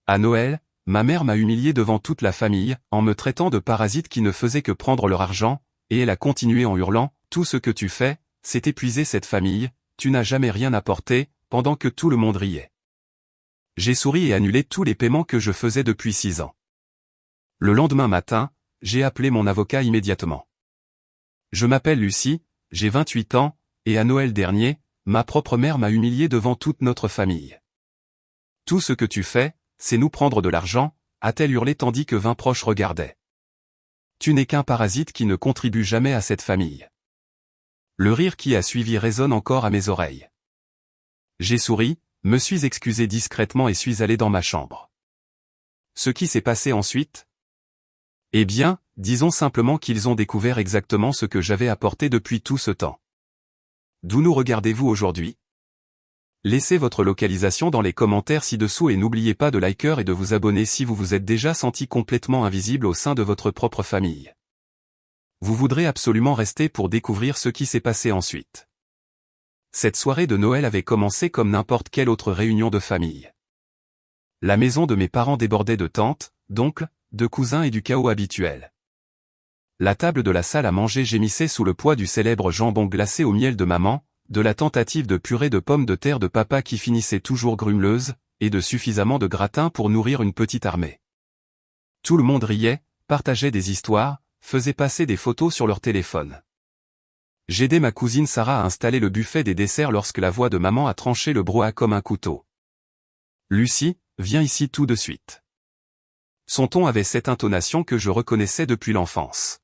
À Noël, ma mère m'a humilié devant toute la famille, en me traitant de parasite qui ne faisait que prendre leur argent, et elle a continué en hurlant, « Tout ce que tu fais, c'est épuiser cette famille, tu n'as jamais rien apporté », pendant que tout le monde riait. J'ai souri et annulé tous les paiements que je faisais depuis 6 ans. Le lendemain matin, j'ai appelé mon avocat immédiatement. Je m'appelle Lucie, j'ai 28 ans, et à Noël dernier, ma propre mère m'a humilié devant toute notre famille. Tout ce que tu fais, c'est nous prendre de l'argent, a-t-elle hurlé tandis que 20 proches regardaient. Tu n'es qu'un parasite qui ne contribue jamais à cette famille. Le rire qui a suivi résonne encore à mes oreilles. J'ai souri, me suis excusé discrètement et suis allé dans ma chambre. Ce qui s'est passé ensuite? Eh bien, disons simplement qu'ils ont découvert exactement ce que j'avais apporté depuis tout ce temps. D'où nous regardez-vous aujourd'hui? Laissez votre localisation dans les commentaires ci-dessous et n'oubliez pas de liker et de vous abonner si vous vous êtes déjà senti complètement invisible au sein de votre propre famille. Vous voudrez absolument rester pour découvrir ce qui s'est passé ensuite. Cette soirée de Noël avait commencé comme n'importe quelle autre réunion de famille. La maison de mes parents débordait de tantes, d'oncles, de cousins et du chaos habituel. La table de la salle à manger gémissait sous le poids du célèbre jambon glacé au miel de maman, de la tentative de purée de pommes de terre de papa qui finissait toujours grumeleuse, et de suffisamment de gratin pour nourrir une petite armée. Tout le monde riait, partageait des histoires, faisait passer des photos sur leur téléphone. J'aidais ma cousine Sarah à installer le buffet des desserts lorsque la voix de maman a tranché le brouhaha comme un couteau. « Lucie, viens ici tout de suite. » Son ton avait cette intonation que je reconnaissais depuis l'enfance.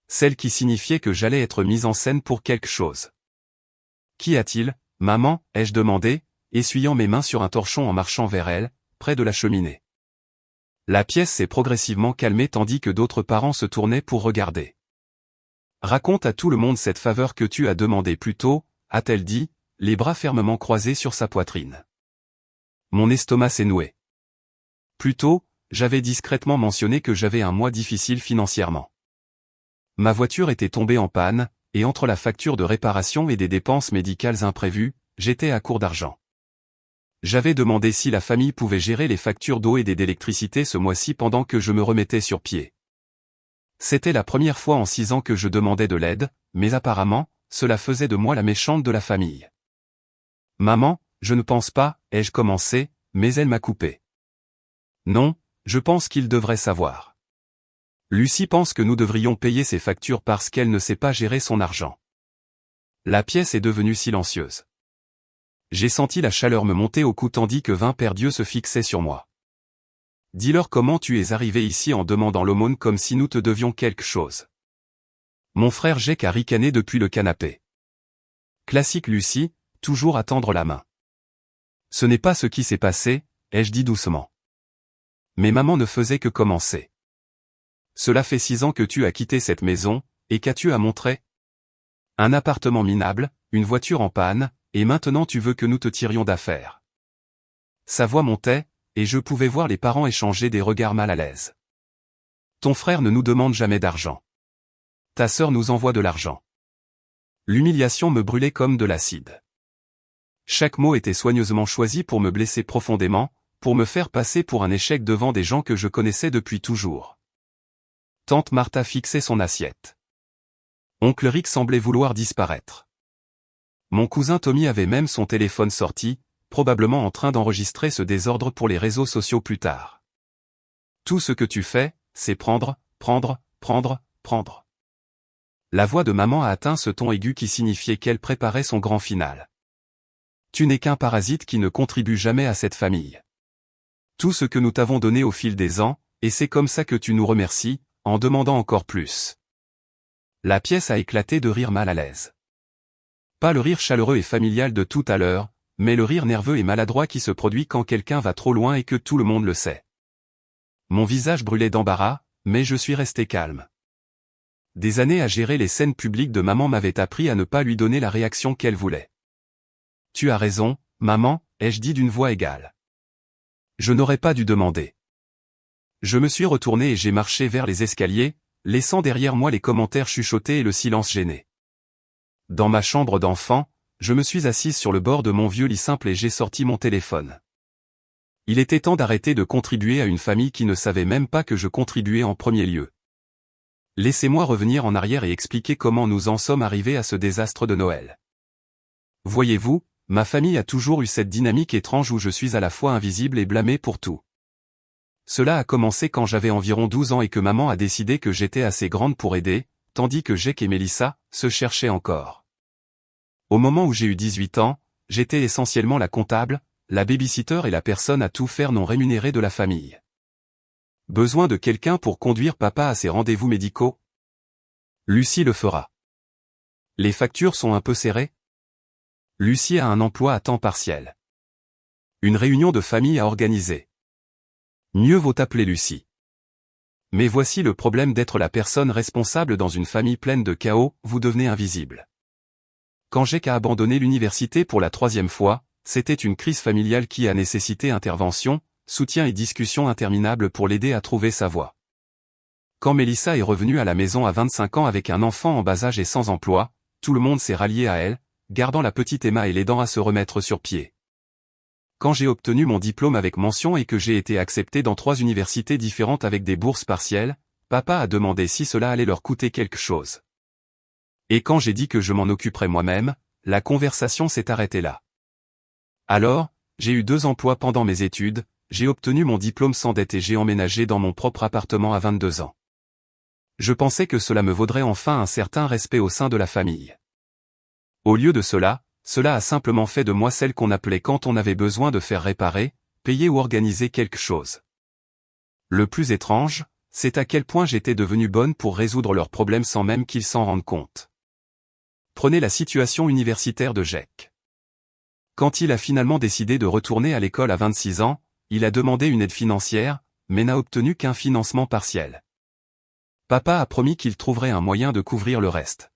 Celle qui signifiait que j'allais être mise en scène pour quelque chose. « Qu'y a-t-il, maman ?» ai-je demandé, essuyant mes mains sur un torchon en marchant vers elle, près de la cheminée. La pièce s'est progressivement calmée tandis que d'autres parents se tournaient pour regarder. « Raconte à tout le monde cette faveur que tu as demandée plus tôt, » a-t-elle dit, les bras fermement croisés sur sa poitrine. Mon estomac s'est noué. Plus tôt, j'avais discrètement mentionné que j'avais un mois difficile financièrement. Ma voiture était tombée en panne, et entre la facture de réparation et des dépenses médicales imprévues, j'étais à court d'argent. J'avais demandé si la famille pouvait gérer les factures d'eau et d'électricité ce mois-ci pendant que je me remettais sur pied. C'était la première fois en 6 ans que je demandais de l'aide, mais apparemment, cela faisait de moi la méchante de la famille. « Maman, je ne pense pas » ai-je commencé, mais elle m'a coupé. « Non, je pense qu'il devrait savoir. Lucie pense que nous devrions payer ses factures parce qu'elle ne sait pas gérer son argent. » La pièce est devenue silencieuse. J'ai senti la chaleur me monter au cou tandis que 20 paires d'yeux se fixaient sur moi. « Dis-leur comment tu es arrivé ici en demandant l'aumône comme si nous te devions quelque chose. » Mon frère Jake a ricané depuis le canapé. Classique Lucie, toujours à tendre la main. « Ce n'est pas ce qui s'est passé, » ai-je dit doucement. Mais maman ne faisait que commencer. « Cela fait 6 ans que tu as quitté cette maison, et qu'as-tu à montrer? Un appartement minable, une voiture en panne, et maintenant tu veux que nous te tirions d'affaire. » Sa voix montait, et je pouvais voir les parents échanger des regards mal à l'aise. « Ton frère ne nous demande jamais d'argent. Ta sœur nous envoie de l'argent. » L'humiliation me brûlait comme de l'acide. Chaque mot était soigneusement choisi pour me blesser profondément, pour me faire passer pour un échec devant des gens que je connaissais depuis toujours. Tante Martha fixait son assiette. Oncle Rick semblait vouloir disparaître. Mon cousin Tommy avait même son téléphone sorti, probablement en train d'enregistrer ce désordre pour les réseaux sociaux plus tard. Tout ce que tu fais, c'est prendre, prendre, prendre, prendre. La voix de maman a atteint ce ton aigu qui signifiait qu'elle préparait son grand final. Tu n'es qu'un parasite qui ne contribue jamais à cette famille. Tout ce que nous t'avons donné au fil des ans, et c'est comme ça que tu nous remercies, en demandant encore plus. La pièce a éclaté de rire mal à l'aise. Pas le rire chaleureux et familial de tout à l'heure, mais le rire nerveux et maladroit qui se produit quand quelqu'un va trop loin et que tout le monde le sait. Mon visage brûlait d'embarras, mais je suis resté calme. Des années à gérer les scènes publiques de maman m'avaient appris à ne pas lui donner la réaction qu'elle voulait. « Tu as raison, maman » ai-je dit d'une voix égale. Je n'aurais pas dû demander. Je me suis retourné et j'ai marché vers les escaliers, laissant derrière moi les commentaires chuchotés et le silence gêné. Dans ma chambre d'enfant, je me suis assise sur le bord de mon vieux lit simple et j'ai sorti mon téléphone. Il était temps d'arrêter de contribuer à une famille qui ne savait même pas que je contribuais en premier lieu. Laissez-moi revenir en arrière et expliquer comment nous en sommes arrivés à ce désastre de Noël. Voyez-vous, ma famille a toujours eu cette dynamique étrange où je suis à la fois invisible et blâmé pour tout. Cela a commencé quand j'avais environ 12 ans et que maman a décidé que j'étais assez grande pour aider, tandis que Jake et Melissa se cherchaient encore. Au moment où j'ai eu 18 ans, j'étais essentiellement la comptable, la babysitter et la personne à tout faire non rémunérée de la famille. Besoin de quelqu'un pour conduire papa à ses rendez-vous médicaux? Lucie le fera. Les factures sont un peu serrées? Lucie a un emploi à temps partiel. Une réunion de famille à organiser. Mieux vaut appeler Lucie. Mais voici le problème d'être la personne responsable dans une famille pleine de chaos, vous devenez invisible. Quand Jake a abandonné l'université pour la 3e fois, c'était une crise familiale qui a nécessité intervention, soutien et discussions interminables pour l'aider à trouver sa voie. Quand Melissa est revenue à la maison à 25 ans avec un enfant en bas âge et sans emploi, tout le monde s'est rallié à elle, gardant la petite Emma et l'aidant à se remettre sur pied. Quand j'ai obtenu mon diplôme avec mention et que j'ai été accepté dans 3 universités différentes avec des bourses partielles, papa a demandé si cela allait leur coûter quelque chose. Et quand j'ai dit que je m'en occuperais moi-même, la conversation s'est arrêtée là. Alors, j'ai eu 2 emplois pendant mes études, j'ai obtenu mon diplôme sans dette et j'ai emménagé dans mon propre appartement à 22 ans. Je pensais que cela me vaudrait enfin un certain respect au sein de la famille. Au lieu de cela a simplement fait de moi celle qu'on appelait quand on avait besoin de faire réparer, payer ou organiser quelque chose. Le plus étrange, c'est à quel point j'étais devenue bonne pour résoudre leurs problèmes sans même qu'ils s'en rendent compte. Prenez la situation universitaire de Jake. Quand il a finalement décidé de retourner à l'école à 26 ans, il a demandé une aide financière, mais n'a obtenu qu'un financement partiel. Papa a promis qu'il trouverait un moyen de couvrir le reste.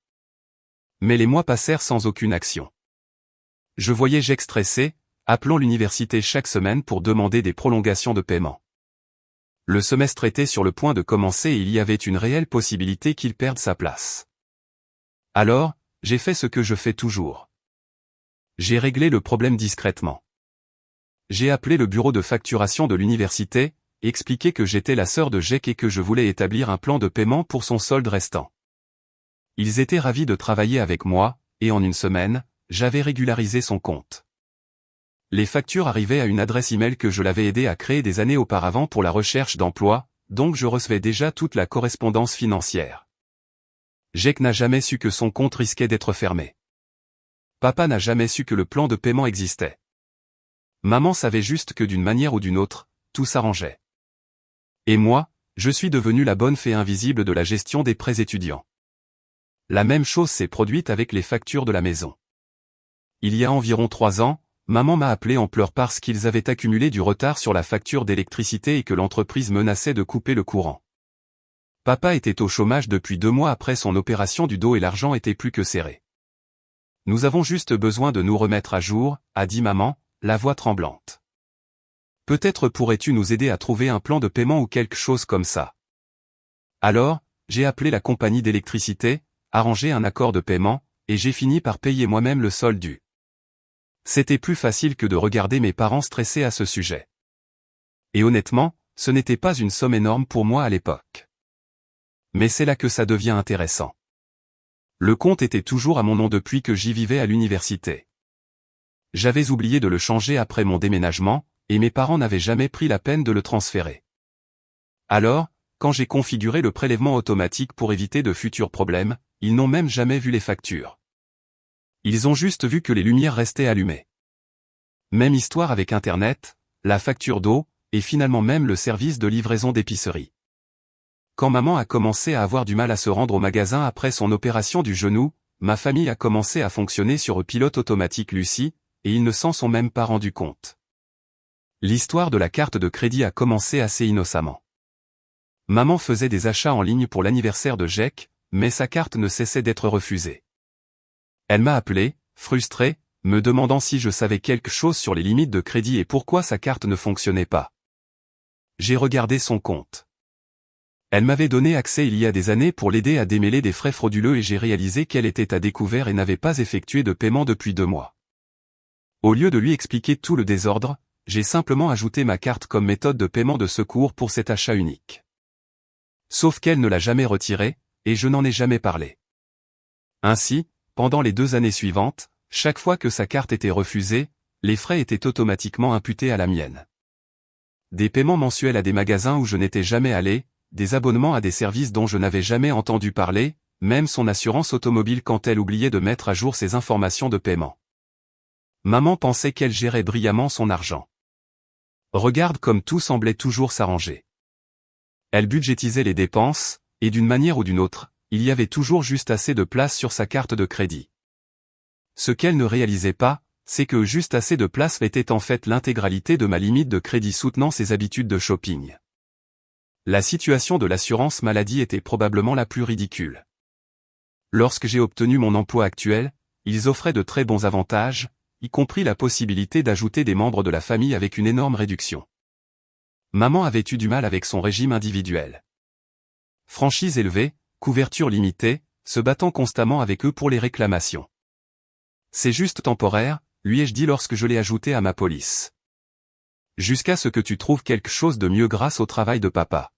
Mais les mois passèrent sans aucune action. Je voyais Jake stressé, appelant l'université chaque semaine pour demander des prolongations de paiement. Le semestre était sur le point de commencer et il y avait une réelle possibilité qu'il perde sa place. Alors, j'ai fait ce que je fais toujours. J'ai réglé le problème discrètement. J'ai appelé le bureau de facturation de l'université, expliqué que j'étais la sœur de Jake et que je voulais établir un plan de paiement pour son solde restant. Ils étaient ravis de travailler avec moi, et en une semaine, j'avais régularisé son compte. Les factures arrivaient à une adresse email que je l'avais aidé à créer des années auparavant pour la recherche d'emploi, donc je recevais déjà toute la correspondance financière. Jake n'a jamais su que son compte risquait d'être fermé. Papa n'a jamais su que le plan de paiement existait. Maman savait juste que d'une manière ou d'une autre, tout s'arrangeait. Et moi, je suis devenu la bonne fée invisible de la gestion des prêts étudiants. La même chose s'est produite avec les factures de la maison. Il y a environ 3 ans, maman m'a appelé en pleurs parce qu'ils avaient accumulé du retard sur la facture d'électricité et que l'entreprise menaçait de couper le courant. Papa était au chômage depuis 2 mois après son opération du dos et l'argent était plus que serré. Nous avons juste besoin de nous remettre à jour, a dit maman, la voix tremblante. Peut-être pourrais-tu nous aider à trouver un plan de paiement ou quelque chose comme ça. Alors, j'ai appelé la compagnie d'électricité, arrangé un accord de paiement, et j'ai fini par payer moi-même le solde dû. C'était plus facile que de regarder mes parents stressés à ce sujet. Et honnêtement, ce n'était pas une somme énorme pour moi à l'époque. Mais c'est là que ça devient intéressant. Le compte était toujours à mon nom depuis que j'y vivais à l'université. J'avais oublié de le changer après mon déménagement, et mes parents n'avaient jamais pris la peine de le transférer. Alors, quand j'ai configuré le prélèvement automatique pour éviter de futurs problèmes, ils n'ont même jamais vu les factures. Ils ont juste vu que les lumières restaient allumées. Même histoire avec Internet, la facture d'eau, et finalement même le service de livraison d'épicerie. Quand maman a commencé à avoir du mal à se rendre au magasin après son opération du genou, ma famille a commencé à fonctionner sur le pilote automatique Lucie, et ils ne s'en sont même pas rendus compte. L'histoire de la carte de crédit a commencé assez innocemment. Maman faisait des achats en ligne pour l'anniversaire de Jake, mais sa carte ne cessait d'être refusée. Elle m'a appelé, frustrée, me demandant si je savais quelque chose sur les limites de crédit et pourquoi sa carte ne fonctionnait pas. J'ai regardé son compte. Elle m'avait donné accès il y a des années pour l'aider à démêler des frais frauduleux et j'ai réalisé qu'elle était à découvert et n'avait pas effectué de paiement depuis 2 mois. Au lieu de lui expliquer tout le désordre, j'ai simplement ajouté ma carte comme méthode de paiement de secours pour cet achat unique. Sauf qu'elle ne l'a jamais retirée, et je n'en ai jamais parlé. Ainsi, pendant les 2 années suivantes, chaque fois que sa carte était refusée, les frais étaient automatiquement imputés à la mienne. Des paiements mensuels à des magasins où je n'étais jamais allé, des abonnements à des services dont je n'avais jamais entendu parler, même son assurance automobile quand elle oubliait de mettre à jour ses informations de paiement. Maman pensait qu'elle gérait brillamment son argent. Regarde comme tout semblait toujours s'arranger. Elle budgétisait les dépenses, et d'une manière ou d'une autre, il y avait toujours juste assez de place sur sa carte de crédit. Ce qu'elle ne réalisait pas, c'est que juste assez de place était en fait l'intégralité de ma limite de crédit soutenant ses habitudes de shopping. La situation de l'assurance maladie était probablement la plus ridicule. Lorsque j'ai obtenu mon emploi actuel, ils offraient de très bons avantages, y compris la possibilité d'ajouter des membres de la famille avec une énorme réduction. Maman avait eu du mal avec son régime individuel. Franchise élevée, couverture limitée, se battant constamment avec eux pour les réclamations. C'est juste temporaire, lui ai-je dit lorsque je l'ai ajouté à ma police. Jusqu'à ce que tu trouves quelque chose de mieux grâce au travail de papa.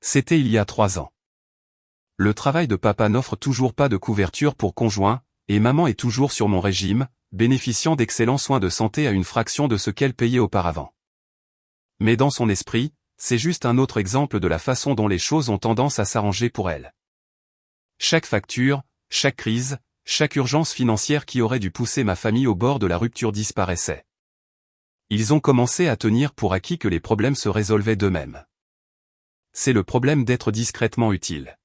C'était il y a 3 ans. Le travail de papa n'offre toujours pas de couverture pour conjoint, et maman est toujours sur mon régime, bénéficiant d'excellents soins de santé à une fraction de ce qu'elle payait auparavant. Mais dans son esprit, c'est juste un autre exemple de la façon dont les choses ont tendance à s'arranger pour elle. Chaque facture, chaque crise, chaque urgence financière qui aurait dû pousser ma famille au bord de la rupture disparaissait. Ils ont commencé à tenir pour acquis que les problèmes se résolvaient d'eux-mêmes. C'est le problème d'être discrètement utile.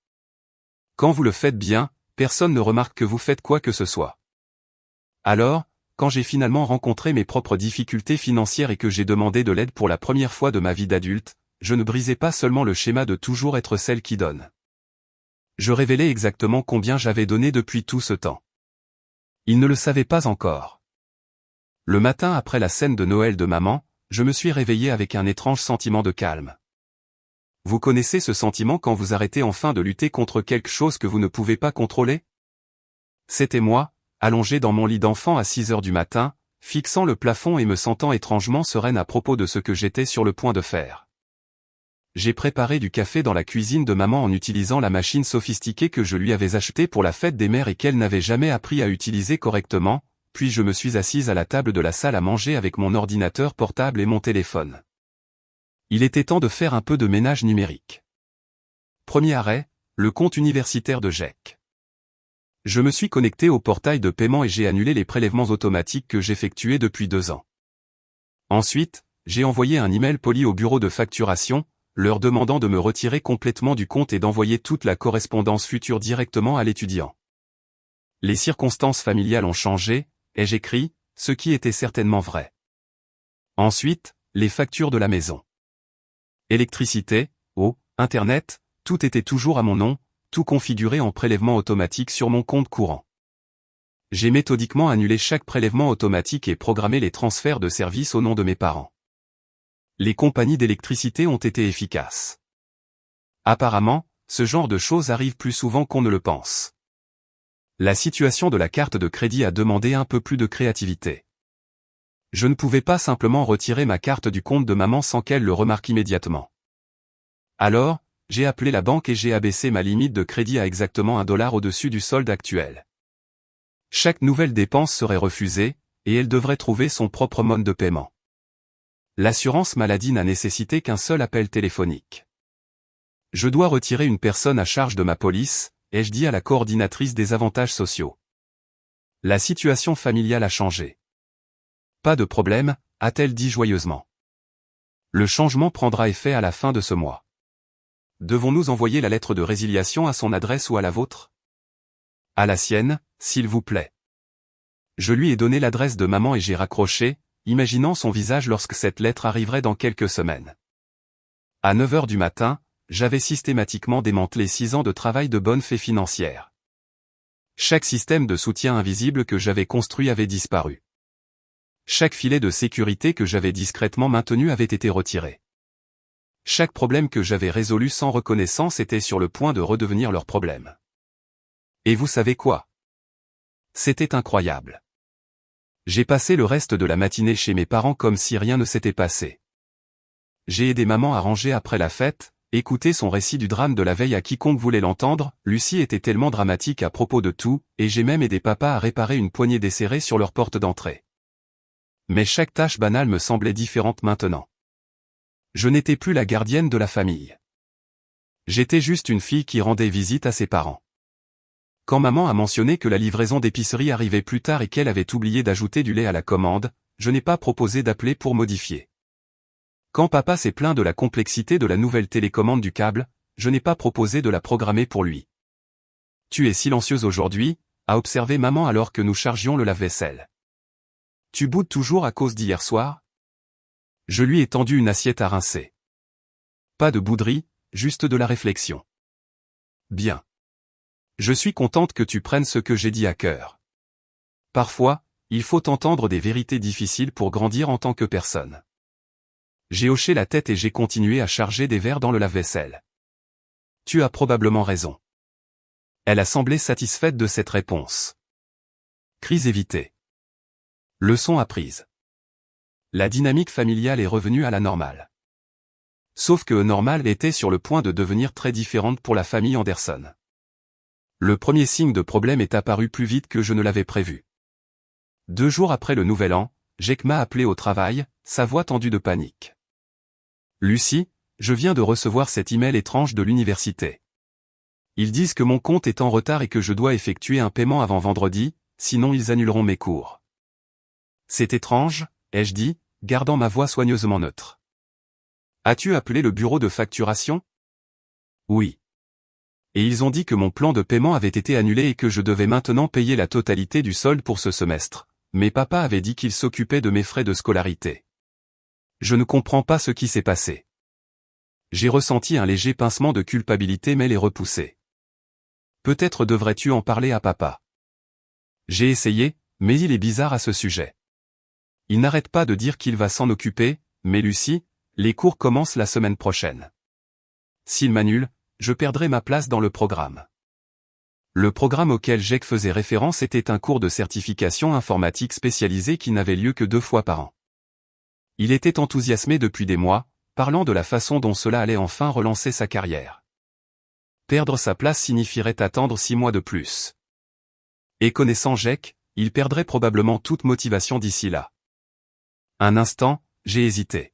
Quand vous le faites bien, personne ne remarque que vous faites quoi que ce soit. Alors, quand j'ai finalement rencontré mes propres difficultés financières et que j'ai demandé de l'aide pour la première fois de ma vie d'adulte, je ne brisais pas seulement le schéma de toujours être celle qui donne. Je révélais exactement combien j'avais donné depuis tout ce temps. Ils ne le savaient pas encore. Le matin après la scène de Noël de maman, je me suis réveillé avec un étrange sentiment de calme. Vous connaissez ce sentiment quand vous arrêtez enfin de lutter contre quelque chose que vous ne pouvez pas contrôler? C'était moi, allongé dans mon lit d'enfant à 6 heures du matin, fixant le plafond et me sentant étrangement sereine à propos de ce que j'étais sur le point de faire. J'ai préparé du café dans la cuisine de maman en utilisant la machine sophistiquée que je lui avais achetée pour la fête des mères et qu'elle n'avait jamais appris à utiliser correctement, puis je me suis assise à la table de la salle à manger avec mon ordinateur portable et mon téléphone. Il était temps de faire un peu de ménage numérique. Premier arrêt, le compte universitaire de Jack. Je me suis connecté au portail de paiement et j'ai annulé les prélèvements automatiques que j'effectuais depuis 2 ans. Ensuite, j'ai envoyé un email poli au bureau de facturation, leur demandant de me retirer complètement du compte et d'envoyer toute la correspondance future directement à l'étudiant. Les circonstances familiales ont changé, ai-je écrit, ce qui était certainement vrai. Ensuite, les factures de la maison. Électricité, eau, Internet, tout était toujours à mon nom, tout configuré en prélèvement automatique sur mon compte courant. J'ai méthodiquement annulé chaque prélèvement automatique et programmé les transferts de services au nom de mes parents. Les compagnies d'électricité ont été efficaces. Apparemment, ce genre de choses arrive plus souvent qu'on ne le pense. La situation de la carte de crédit a demandé un peu plus de créativité. Je ne pouvais pas simplement retirer ma carte du compte de maman sans qu'elle le remarque immédiatement. Alors, j'ai appelé la banque et j'ai abaissé ma limite de crédit à exactement $1 au-dessus du solde actuel. Chaque nouvelle dépense serait refusée, et elle devrait trouver son propre mode de paiement. L'assurance maladie n'a nécessité qu'un seul appel téléphonique. Je dois retirer une personne à charge de ma police, ai-je dit à la coordinatrice des avantages sociaux. La situation familiale a changé. Pas de problème, a-t-elle dit joyeusement. Le changement prendra effet à la fin de ce mois. Devons-nous envoyer la lettre de résiliation à son adresse ou à la vôtre? À la sienne, s'il vous plaît. Je lui ai donné l'adresse de maman et j'ai raccroché, imaginant son visage lorsque cette lettre arriverait dans quelques semaines. À 9 heures du matin, j'avais systématiquement démantelé 6 ans de travail de bonne fée financière. Chaque système de soutien invisible que j'avais construit avait disparu. Chaque filet de sécurité que j'avais discrètement maintenu avait été retiré. Chaque problème que j'avais résolu sans reconnaissance était sur le point de redevenir leur problème. Et vous savez quoi? C'était incroyable. J'ai passé le reste de la matinée chez mes parents comme si rien ne s'était passé. J'ai aidé maman à ranger après la fête, écouté son récit du drame de la veille à quiconque voulait l'entendre. Lucie était tellement dramatique à propos de tout, et j'ai même aidé papa à réparer une poignée desserrée sur leur porte d'entrée. Mais chaque tâche banale me semblait différente maintenant. Je n'étais plus la gardienne de la famille. J'étais juste une fille qui rendait visite à ses parents. Quand maman a mentionné que la livraison d'épicerie arrivait plus tard et qu'elle avait oublié d'ajouter du lait à la commande, je n'ai pas proposé d'appeler pour modifier. Quand papa s'est plaint de la complexité de la nouvelle télécommande du câble, je n'ai pas proposé de la programmer pour lui. Tu es silencieuse aujourd'hui, a observé maman alors que nous chargions le lave-vaisselle. Tu boudes toujours à cause d'hier soir? Je lui ai tendu une assiette à rincer. Pas de bouderie, juste de la réflexion. Bien. Je suis contente que tu prennes ce que j'ai dit à cœur. Parfois, il faut entendre des vérités difficiles pour grandir en tant que personne. J'ai hoché la tête et j'ai continué à charger des verres dans le lave-vaisselle. Tu as probablement raison. Elle a semblé satisfaite de cette réponse. Crise évitée. Leçon apprise. La dynamique familiale est revenue à la normale. Sauf que normale était sur le point de devenir très différente pour la famille Anderson. Le premier signe de problème est apparu plus vite que je ne l'avais prévu. 2 jours après le nouvel an, Jake m'a appelé au travail, sa voix tendue de panique. Lucie, je viens de recevoir cet email étrange de l'université. Ils disent que mon compte est en retard et que je dois effectuer un paiement avant vendredi, sinon ils annuleront mes cours. C'est étrange, ai-je dit, gardant ma voix soigneusement neutre. As-tu appelé le bureau de facturation? Oui. Et ils ont dit que mon plan de paiement avait été annulé et que je devais maintenant payer la totalité du solde pour ce semestre, mais papa avait dit qu'il s'occupait de mes frais de scolarité. Je ne comprends pas ce qui s'est passé. J'ai ressenti un léger pincement de culpabilité mais l'ai repoussé. Peut-être devrais-tu en parler à papa. J'ai essayé, mais il est bizarre à ce sujet. Il n'arrête pas de dire qu'il va s'en occuper, mais Lucie, les cours commencent la semaine prochaine. S'il m'annule, je perdrai ma place dans le programme. Le programme auquel Jake faisait référence était un cours de certification informatique spécialisé qui n'avait lieu que 2 fois par an. Il était enthousiasmé depuis des mois, parlant de la façon dont cela allait enfin relancer sa carrière. Perdre sa place signifierait attendre 6 mois de plus. Et connaissant Jake, il perdrait probablement toute motivation d'ici là. Un instant, j'ai hésité.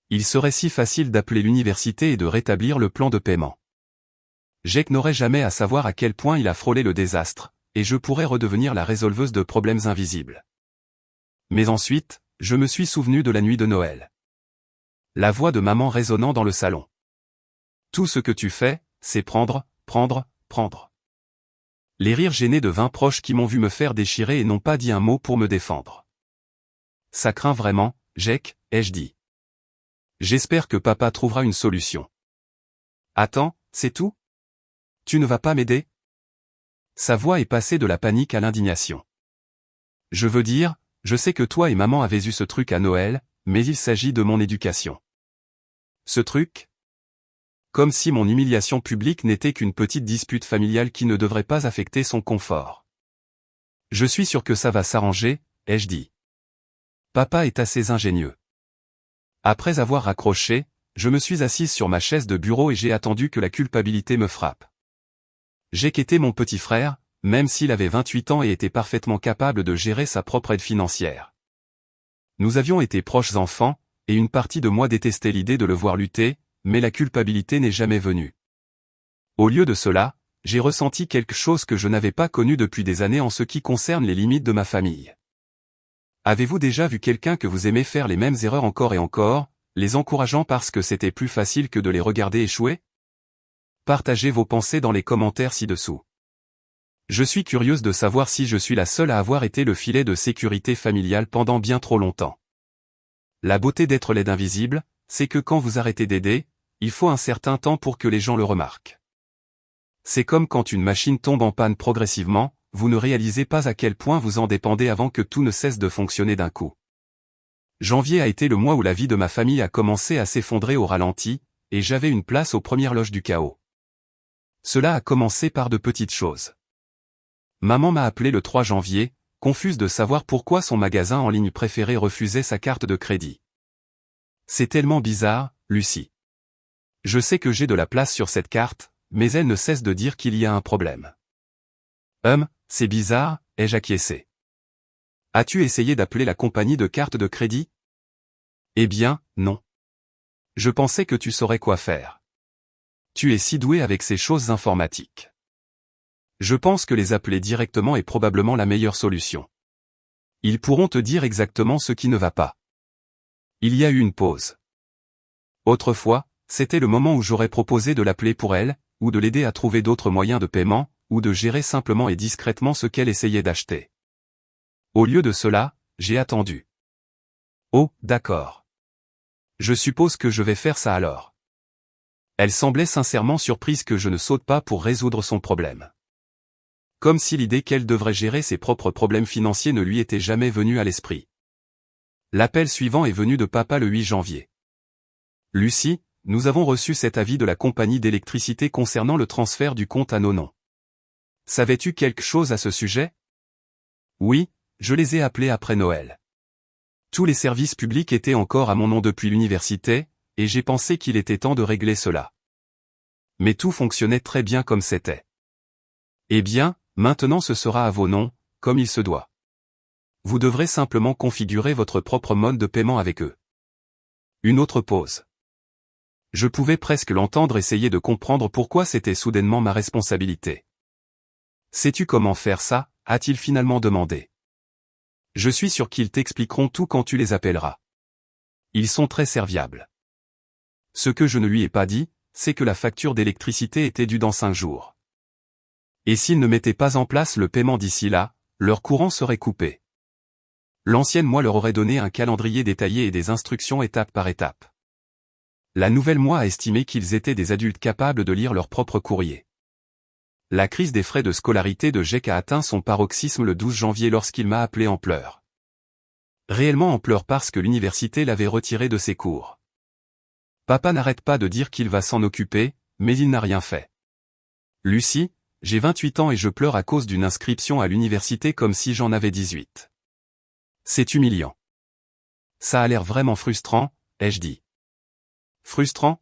Il serait si facile d'appeler l'université et de rétablir le plan de paiement. Jake n'aurait jamais à savoir à quel point il a frôlé le désastre, et je pourrais redevenir la résolveuse de problèmes invisibles. Mais ensuite, je me suis souvenu de la nuit de Noël. La voix de maman résonnant dans le salon. Tout ce que tu fais, c'est prendre, prendre, prendre. Les rires gênés de 20 proches qui m'ont vu me faire déchirer et n'ont pas dit un mot pour me défendre. Ça craint vraiment, Jake, ai-je dit. J'espère que papa trouvera une solution. Attends, c'est tout? Tu ne vas pas m'aider? Sa voix est passée de la panique à l'indignation. Je veux dire, je sais que toi et maman avez eu ce truc à Noël, mais il s'agit de mon éducation. Ce truc? Comme si mon humiliation publique n'était qu'une petite dispute familiale qui ne devrait pas affecter son confort. Je suis sûr que ça va s'arranger, ai-je dit. Papa est assez ingénieux. Après avoir raccroché, je me suis assise sur ma chaise de bureau et j'ai attendu que la culpabilité me frappe. Jake était mon petit frère, même s'il avait 28 ans et était parfaitement capable de gérer sa propre aide financière. Nous avions été proches enfants, et une partie de moi détestait l'idée de le voir lutter, mais la culpabilité n'est jamais venue. Au lieu de cela, j'ai ressenti quelque chose que je n'avais pas connu depuis des années en ce qui concerne les limites de ma famille. Avez-vous déjà vu quelqu'un que vous aimez faire les mêmes erreurs encore et encore, les encourageant parce que c'était plus facile que de les regarder échouer? Partagez vos pensées dans les commentaires ci-dessous. Je suis curieuse de savoir si je suis la seule à avoir été le filet de sécurité familiale pendant bien trop longtemps. La beauté d'être l'aide invisible, c'est que quand vous arrêtez d'aider, il faut un certain temps pour que les gens le remarquent. C'est comme quand une machine tombe en panne progressivement, vous ne réalisez pas à quel point vous en dépendez avant que tout ne cesse de fonctionner d'un coup. Janvier a été le mois où la vie de ma famille a commencé à s'effondrer au ralenti, et j'avais une place aux premières loges du chaos. Cela a commencé par de petites choses. Maman m'a appelé le 3 janvier, confuse de savoir pourquoi son magasin en ligne préféré refusait sa carte de crédit. C'est tellement bizarre, Lucie. Je sais que j'ai de la place sur cette carte, mais elle ne cesse de dire qu'il y a un problème. C'est bizarre, ai-je acquiescé. As-tu essayé d'appeler la compagnie de carte de crédit? Eh bien, non. Je pensais que tu saurais quoi faire. Tu es si doué avec ces choses informatiques. Je pense que les appeler directement est probablement la meilleure solution. Ils pourront te dire exactement ce qui ne va pas. Il y a eu une pause. Autrefois, c'était le moment où j'aurais proposé de l'appeler pour elle, ou de l'aider à trouver d'autres moyens de paiement, ou de gérer simplement et discrètement ce qu'elle essayait d'acheter. Au lieu de cela, j'ai attendu. Oh, d'accord. Je suppose que je vais faire ça alors. Elle semblait sincèrement surprise que je ne saute pas pour résoudre son problème. Comme si l'idée qu'elle devrait gérer ses propres problèmes financiers ne lui était jamais venue à l'esprit. L'appel suivant est venu de papa le 8 janvier. Lucie, nous avons reçu cet avis de la compagnie d'électricité concernant le transfert du compte à nos noms. Savais-tu quelque chose à ce sujet? Oui, je les ai appelés après Noël. Tous les services publics étaient encore à mon nom depuis l'université, et j'ai pensé qu'il était temps de régler cela. Mais tout fonctionnait très bien comme c'était. Eh bien, maintenant ce sera à vos noms, comme il se doit. Vous devrez simplement configurer votre propre mode de paiement avec eux. Une autre pause. Je pouvais presque l'entendre essayer de comprendre pourquoi c'était soudainement ma responsabilité. Sais-tu comment faire ça? A-t-il finalement demandé. Je suis sûr qu'ils t'expliqueront tout quand tu les appelleras. Ils sont très serviables. Ce que je ne lui ai pas dit, c'est que la facture d'électricité était due dans 5 jours. Et s'ils ne mettaient pas en place le paiement d'ici là, leur courant serait coupé. L'ancienne moi leur aurait donné un calendrier détaillé et des instructions étape par étape. La nouvelle moi a estimé qu'ils étaient des adultes capables de lire leur propre courrier. La crise des frais de scolarité de Jack a atteint son paroxysme le 12 janvier lorsqu'il m'a appelé en pleurs. Réellement en pleurs parce que l'université l'avait retiré de ses cours. Papa n'arrête pas de dire qu'il va s'en occuper, mais il n'a rien fait. Lucie, j'ai 28 ans et je pleure à cause d'une inscription à l'université comme si j'en avais 18. C'est humiliant. Ça a l'air vraiment frustrant, ai-je dit. Frustrant?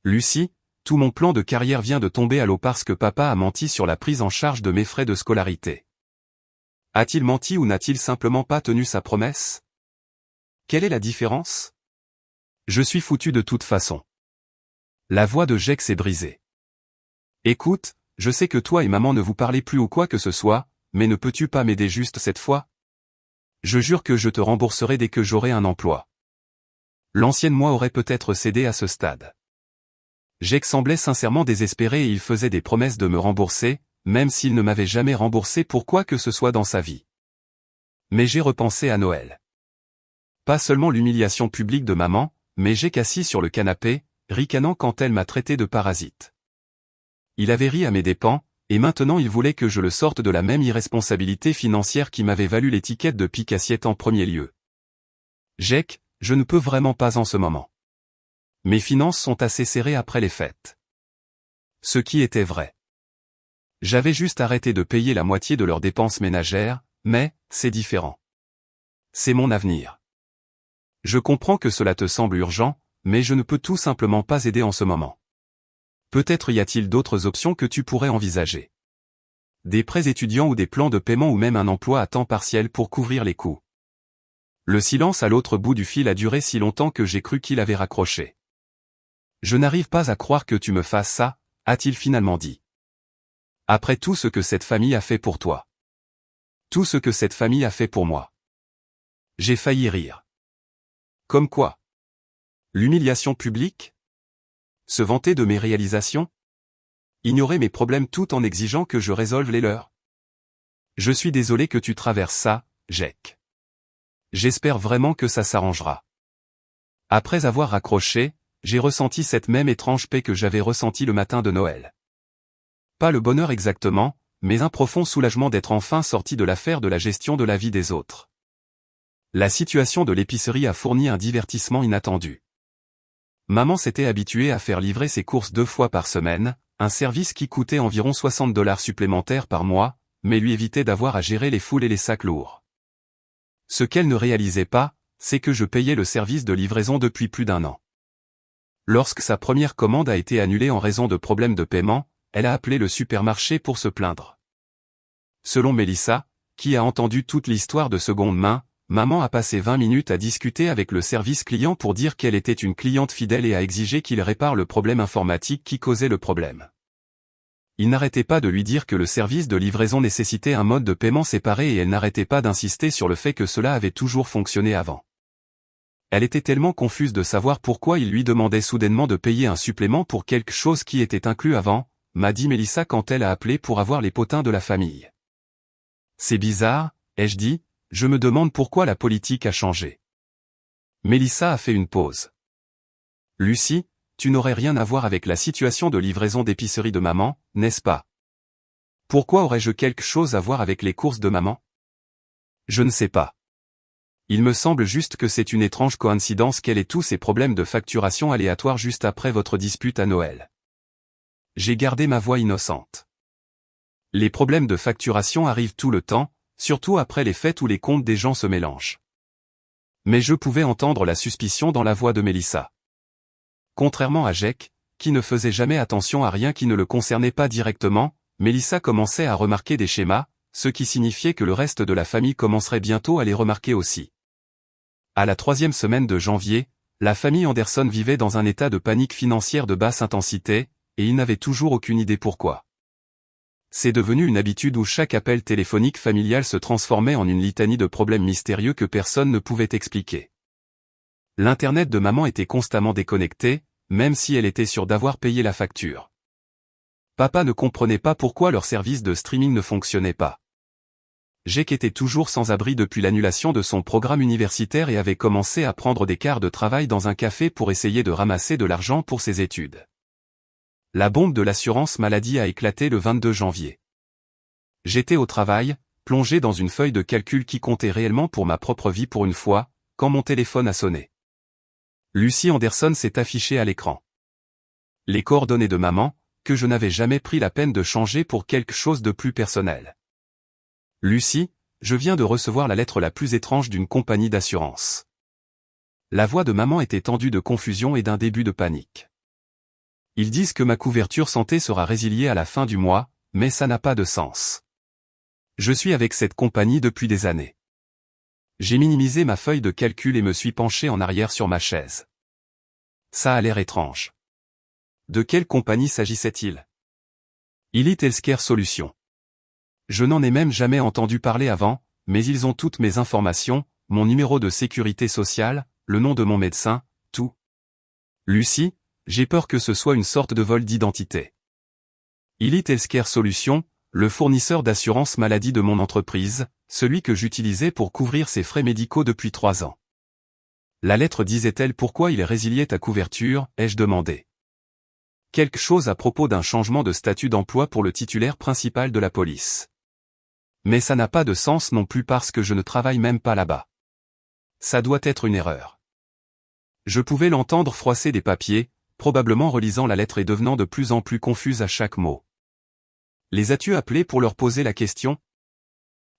Lucie, tout mon plan de carrière vient de tomber à l'eau parce que papa a menti sur la prise en charge de mes frais de scolarité. A-t-il menti ou n'a-t-il simplement pas tenu sa promesse? Quelle est la différence? Je suis foutu de toute façon. La voix de Jack s'est brisée. Écoute, je sais que toi et maman ne vous parlez plus ou quoi que ce soit, mais ne peux-tu pas m'aider juste cette fois? Je jure que je te rembourserai dès que j'aurai un emploi. L'ancienne moi aurait peut-être cédé à ce stade. Jack semblait sincèrement désespéré et il faisait des promesses de me rembourser, même s'il ne m'avait jamais remboursé pour quoi que ce soit dans sa vie. Mais j'ai repensé à Noël. Pas seulement l'humiliation publique de maman, mais Jack assis sur le canapé, ricanant quand elle m'a traité de parasite. Il avait ri à mes dépens, et maintenant il voulait que je le sorte de la même irresponsabilité financière qui m'avait valu l'étiquette de pique-assiette en premier lieu. Jack, je ne peux vraiment pas en ce moment. Mes finances sont assez serrées après les fêtes. Ce qui était vrai. J'avais juste arrêté de payer la moitié de leurs dépenses ménagères, mais, c'est différent. C'est mon avenir. Je comprends que cela te semble urgent, mais je ne peux tout simplement pas aider en ce moment. Peut-être y a-t-il d'autres options que tu pourrais envisager. Des prêts étudiants ou des plans de paiement ou même un emploi à temps partiel pour couvrir les coûts. Le silence à l'autre bout du fil a duré si longtemps que j'ai cru qu'il avait raccroché. Je n'arrive pas à croire que tu me fasses ça, a-t-il finalement dit. Après tout ce que cette famille a fait pour toi. Tout ce que cette famille a fait pour moi. J'ai failli rire. Comme quoi? L'humiliation publique? Se vanter de mes réalisations? Ignorer mes problèmes tout en exigeant que je résolve les leurs? Je suis désolé que tu traverses ça, Jack. J'espère vraiment que ça s'arrangera. Après avoir raccroché, j'ai ressenti cette même étrange paix que j'avais ressentie le matin de Noël. Pas le bonheur exactement, mais un profond soulagement d'être enfin sorti de l'affaire de la gestion de la vie des autres. La situation de l'épicerie a fourni un divertissement inattendu. Maman s'était habituée à faire livrer ses courses 2 fois par semaine, un service qui coûtait environ $60 supplémentaires par mois, mais lui évitait d'avoir à gérer les foules et les sacs lourds. Ce qu'elle ne réalisait pas, c'est que je payais le service de livraison depuis plus d'1 an. Lorsque sa première commande a été annulée en raison de problèmes de paiement, elle a appelé le supermarché pour se plaindre. Selon Mélissa, qui a entendu toute l'histoire de seconde main, maman a passé 20 minutes à discuter avec le service client pour dire qu'elle était une cliente fidèle et a exigé qu'il répare le problème informatique qui causait le problème. Il n'arrêtait pas de lui dire que le service de livraison nécessitait un mode de paiement séparé et elle n'arrêtait pas d'insister sur le fait que cela avait toujours fonctionné avant. Elle était tellement confuse de savoir pourquoi il lui demandait soudainement de payer un supplément pour quelque chose qui était inclus avant, m'a dit Mélissa quand elle a appelé pour avoir les potins de la famille. C'est bizarre, ai-je dit, je me demande pourquoi la politique a changé. Mélissa a fait une pause. Lucie, tu n'aurais rien à voir avec la situation de livraison d'épicerie de maman, n'est-ce pas? Pourquoi aurais-je quelque chose à voir avec les courses de maman? Je ne sais pas. Il me semble juste que c'est une étrange coïncidence qu'elle ait tous ces problèmes de facturation aléatoires juste après votre dispute à Noël. J'ai gardé ma voix innocente. Les problèmes de facturation arrivent tout le temps, surtout après les fêtes où les comptes des gens se mélangent. Mais je pouvais entendre la suspicion dans la voix de Mélissa. Contrairement à Jack, qui ne faisait jamais attention à rien qui ne le concernait pas directement, Mélissa commençait à remarquer des schémas, ce qui signifiait que le reste de la famille commencerait bientôt à les remarquer aussi. À la 3e semaine de janvier, la famille Anderson vivait dans un état de panique financière de basse intensité, et ils n'avaient toujours aucune idée pourquoi. C'est devenu une habitude où chaque appel téléphonique familial se transformait en une litanie de problèmes mystérieux que personne ne pouvait expliquer. L'Internet de maman était constamment déconnecté, même si elle était sûre d'avoir payé la facture. Papa ne comprenait pas pourquoi leur service de streaming ne fonctionnait pas. Jack était toujours sans abri depuis l'annulation de son programme universitaire et avait commencé à prendre des quarts de travail dans un café pour essayer de ramasser de l'argent pour ses études. La bombe de l'assurance maladie a éclaté le 22 janvier. J'étais au travail, plongé dans une feuille de calcul qui comptait réellement pour ma propre vie pour une fois, quand mon téléphone a sonné. Lucie Anderson s'est affichée à l'écran. Les coordonnées de maman, que je n'avais jamais pris la peine de changer pour quelque chose de plus personnel. Lucie, je viens de recevoir la lettre la plus étrange d'une compagnie d'assurance. La voix de maman était tendue de confusion et d'un début de panique. Ils disent que ma couverture santé sera résiliée à la fin du mois, mais ça n'a pas de sens. Je suis avec cette compagnie depuis des années. J'ai minimisé ma feuille de calcul et me suis penché en arrière sur ma chaise. Ça a l'air étrange. De quelle compagnie s'agissait-il? Elite Healthcare Solutions. Je n'en ai même jamais entendu parler avant, mais ils ont toutes mes informations, mon numéro de sécurité sociale, le nom de mon médecin, tout. Lucie, j'ai peur que ce soit une sorte de vol d'identité. Elite Healthcare Solutions, le fournisseur d'assurance maladie de mon entreprise, celui que j'utilisais pour couvrir ses frais médicaux depuis 3 ans. La lettre disait-elle pourquoi il résiliait ta couverture, ai-je demandé. Quelque chose à propos d'un changement de statut d'emploi pour le titulaire principal de la police. Mais ça n'a pas de sens non plus parce que je ne travaille même pas là-bas. Ça doit être une erreur. Je pouvais l'entendre froisser des papiers, probablement relisant la lettre et devenant de plus en plus confuse à chaque mot. Les as-tu appelés pour leur poser la question?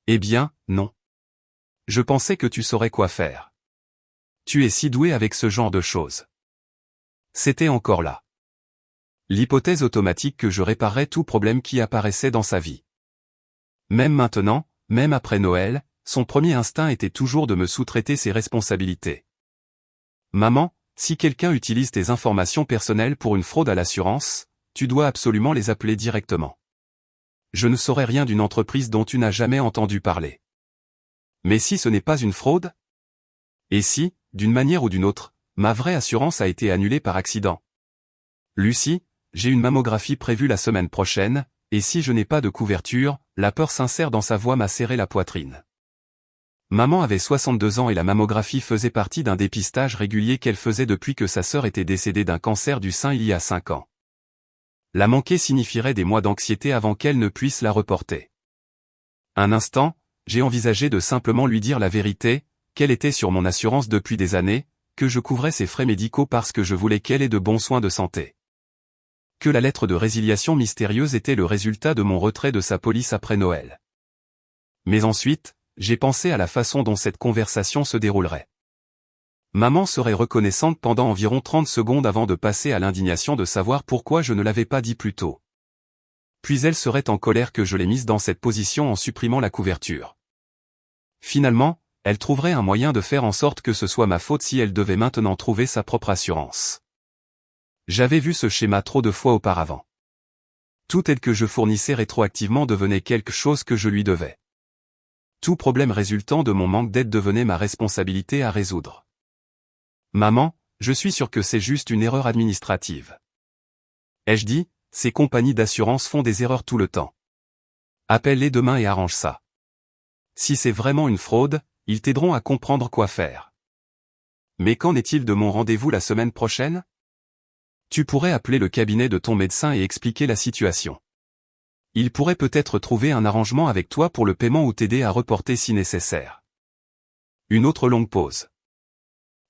Eh bien, non. Je pensais que tu saurais quoi faire. Tu es si doué avec ce genre de choses. C'était encore là. L'hypothèse automatique que je réparerais tout problème qui apparaissait dans sa vie. Même maintenant, même après Noël, son premier instinct était toujours de me sous-traiter ses responsabilités. Maman, si quelqu'un utilise tes informations personnelles pour une fraude à l'assurance, tu dois absolument les appeler directement. Je ne saurais rien d'une entreprise dont tu n'as jamais entendu parler. Mais si ce n'est pas une fraude? Et si, d'une manière ou d'une autre, ma vraie assurance a été annulée par accident? Lucie, j'ai une mammographie prévue la semaine prochaine, et si je n'ai pas de couverture, la peur sincère dans sa voix m'a serré la poitrine. Maman avait 62 ans et la mammographie faisait partie d'un dépistage régulier qu'elle faisait depuis que sa sœur était décédée d'un cancer du sein il y a 5 ans. La manquer signifierait des mois d'anxiété avant qu'elle ne puisse la reporter. Un instant, j'ai envisagé de simplement lui dire la vérité, qu'elle était sur mon assurance depuis des années, que je couvrais ses frais médicaux parce que je voulais qu'elle ait de bons soins de santé. Que la lettre de résiliation mystérieuse était le résultat de mon retrait de sa police après Noël. Mais ensuite, j'ai pensé à la façon dont cette conversation se déroulerait. Maman serait reconnaissante pendant environ 30 secondes avant de passer à l'indignation de savoir pourquoi je ne l'avais pas dit plus tôt. Puis elle serait en colère que je l'ai mise dans cette position en supprimant la couverture. Finalement, elle trouverait un moyen de faire en sorte que ce soit ma faute si elle devait maintenant trouver sa propre assurance. J'avais vu ce schéma trop de fois auparavant. Tout aide que je fournissais rétroactivement devenait quelque chose que je lui devais. Tout problème résultant de mon manque d'aide devenait ma responsabilité à résoudre. Maman, je suis sûr que c'est juste une erreur administrative. Ai-je dit, ces compagnies d'assurance font des erreurs tout le temps. Appelle-les demain et arrange ça. Si c'est vraiment une fraude, ils t'aideront à comprendre quoi faire. Mais qu'en est-il de mon rendez-vous la semaine prochaine? Tu pourrais appeler le cabinet de ton médecin et expliquer la situation. Il pourrait peut-être trouver un arrangement avec toi pour le paiement ou t'aider à reporter si nécessaire. Une autre longue pause.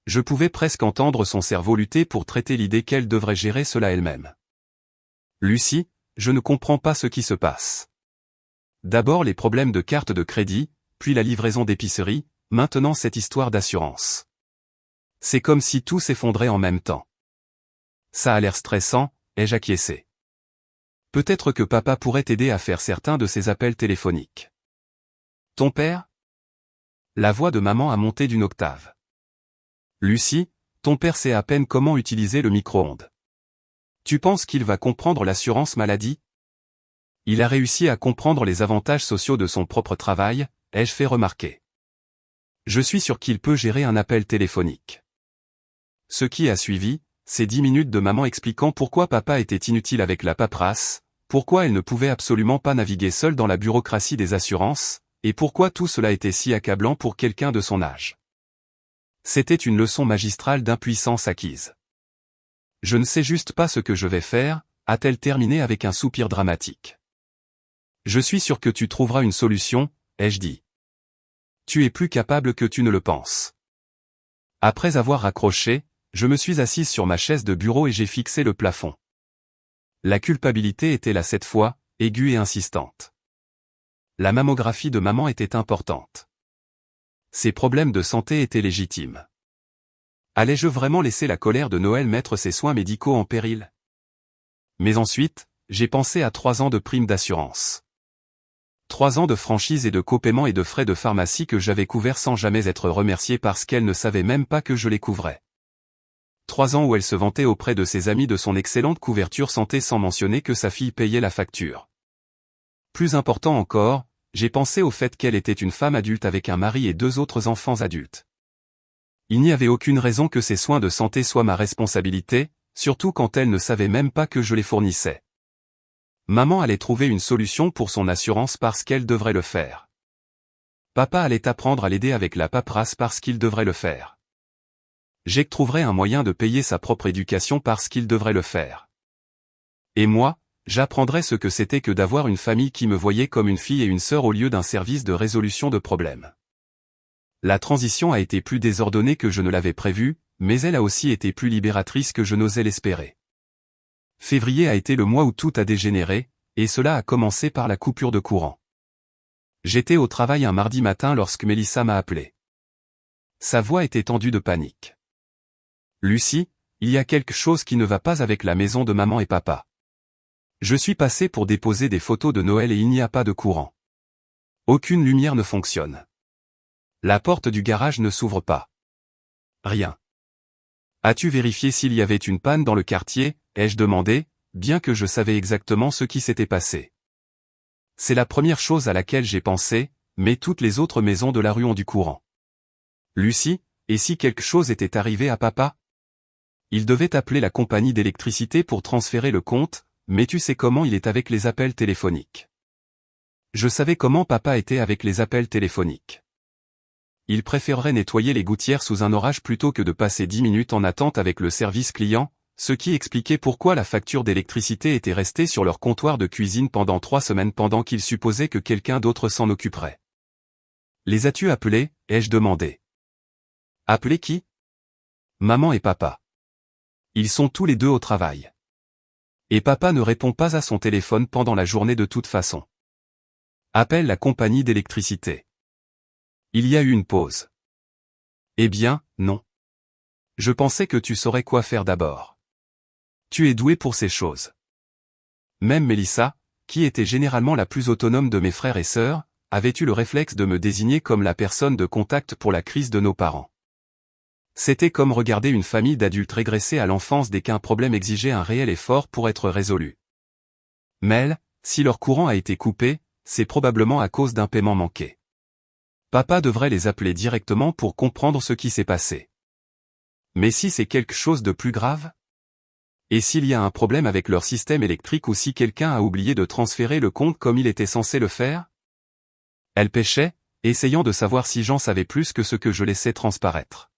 Je pouvais presque entendre son cerveau lutter pour traiter l'idée qu'elle devrait gérer cela elle-même. Lucie, je ne comprends pas ce qui se passe. D'abord les problèmes de carte de crédit, puis la livraison d'épicerie, maintenant cette histoire d'assurance. C'est comme si tout s'effondrait en même temps. Ça a l'air stressant, ai-je acquiescé. Peut-être que papa pourrait t'aider à faire certains de ces appels téléphoniques. Ton père? La voix de maman a monté d'une octave. Lucie, ton père sait à peine comment utiliser le micro-ondes. Tu penses qu'il va comprendre l'assurance maladie? Il a réussi à comprendre les avantages sociaux de son propre travail, ai-je fait remarquer. Je suis sûr qu'il peut gérer un appel téléphonique. Ce qui a suivi, c'est 10 minutes de maman expliquant pourquoi papa était inutile avec la paperasse, pourquoi elle ne pouvait absolument pas naviguer seule dans la bureaucratie des assurances, et pourquoi tout cela était si accablant pour quelqu'un de son âge. C'était une leçon magistrale d'impuissance acquise. Je ne sais juste pas ce que je vais faire, a-t-elle terminé avec un soupir dramatique. Je suis sûr que tu trouveras une solution, ai-je dit. Tu es plus capable que tu ne le penses. Après avoir raccroché, je me suis assise sur ma chaise de bureau et j'ai fixé le plafond. La culpabilité était là cette fois, aiguë et insistante. La mammographie de maman était importante. Ses problèmes de santé étaient légitimes. Allais-je vraiment laisser la colère de Noël mettre ses soins médicaux en péril? Mais ensuite, j'ai pensé à 3 ans de primes d'assurance. 3 ans de franchise et de copaiement et de frais de pharmacie que j'avais couverts sans jamais être remercié parce qu'elle ne savait même pas que je les couvrais. 3 ans où elle se vantait auprès de ses amis de son excellente couverture santé sans mentionner que sa fille payait la facture. Plus important encore, j'ai pensé au fait qu'elle était une femme adulte avec un mari et 2 autres enfants adultes. Il n'y avait aucune raison que ces soins de santé soient ma responsabilité, surtout quand elle ne savait même pas que je les fournissais. Maman allait trouver une solution pour son assurance parce qu'elle devrait le faire. Papa allait apprendre à l'aider avec la paperasse parce qu'il devrait le faire. Jake trouverait un moyen de payer sa propre éducation parce qu'il devrait le faire. Et moi, j'apprendrais ce que c'était que d'avoir une famille qui me voyait comme une fille et une sœur au lieu d'un service de résolution de problèmes. La transition a été plus désordonnée que je ne l'avais prévu, mais elle a aussi été plus libératrice que je n'osais l'espérer. Février a été le mois où tout a dégénéré, et cela a commencé par la coupure de courant. J'étais au travail un mardi matin lorsque Mélissa m'a appelé. Sa voix était tendue de panique. Lucie, il y a quelque chose qui ne va pas avec la maison de maman et papa. Je suis passé pour déposer des photos de Noël et il n'y a pas de courant. Aucune lumière ne fonctionne. La porte du garage ne s'ouvre pas. Rien. As-tu vérifié s'il y avait une panne dans le quartier, ai-je demandé, bien que je savais exactement ce qui s'était passé. C'est la première chose à laquelle j'ai pensé, mais toutes les autres maisons de la rue ont du courant. Lucie, et si quelque chose était arrivé à papa? Il devait appeler la compagnie d'électricité pour transférer le compte, mais tu sais comment il est avec les appels téléphoniques. Je savais comment papa était avec les appels téléphoniques. Il préférerait nettoyer les gouttières sous un orage plutôt que de passer 10 minutes en attente avec le service client, ce qui expliquait pourquoi la facture d'électricité était restée sur leur comptoir de cuisine pendant 3 semaines pendant qu'ils supposaient que quelqu'un d'autre s'en occuperait. Les as-tu appelés, ai-je demandé. Appelés qui? Maman et papa. Ils sont tous les deux au travail. Et papa ne répond pas à son téléphone pendant la journée de toute façon. Appelle la compagnie d'électricité. Il y a eu une pause. Eh bien, non. Je pensais que tu saurais quoi faire d'abord. Tu es doué pour ces choses. Même Mélissa, qui était généralement la plus autonome de mes frères et sœurs, avait eu le réflexe de me désigner comme la personne de contact pour la crise de nos parents. C'était comme regarder une famille d'adultes régresser à l'enfance dès qu'un problème exigeait un réel effort pour être résolu. Mel, si leur courant a été coupé, c'est probablement à cause d'un paiement manqué. Papa devrait les appeler directement pour comprendre ce qui s'est passé. Mais si c'est quelque chose de plus grave? Et s'il y a un problème avec leur système électrique ou si quelqu'un a oublié de transférer le compte comme il était censé le faire? Elle pêchait, essayant de savoir si j'en savais plus que ce que je laissais transparaître.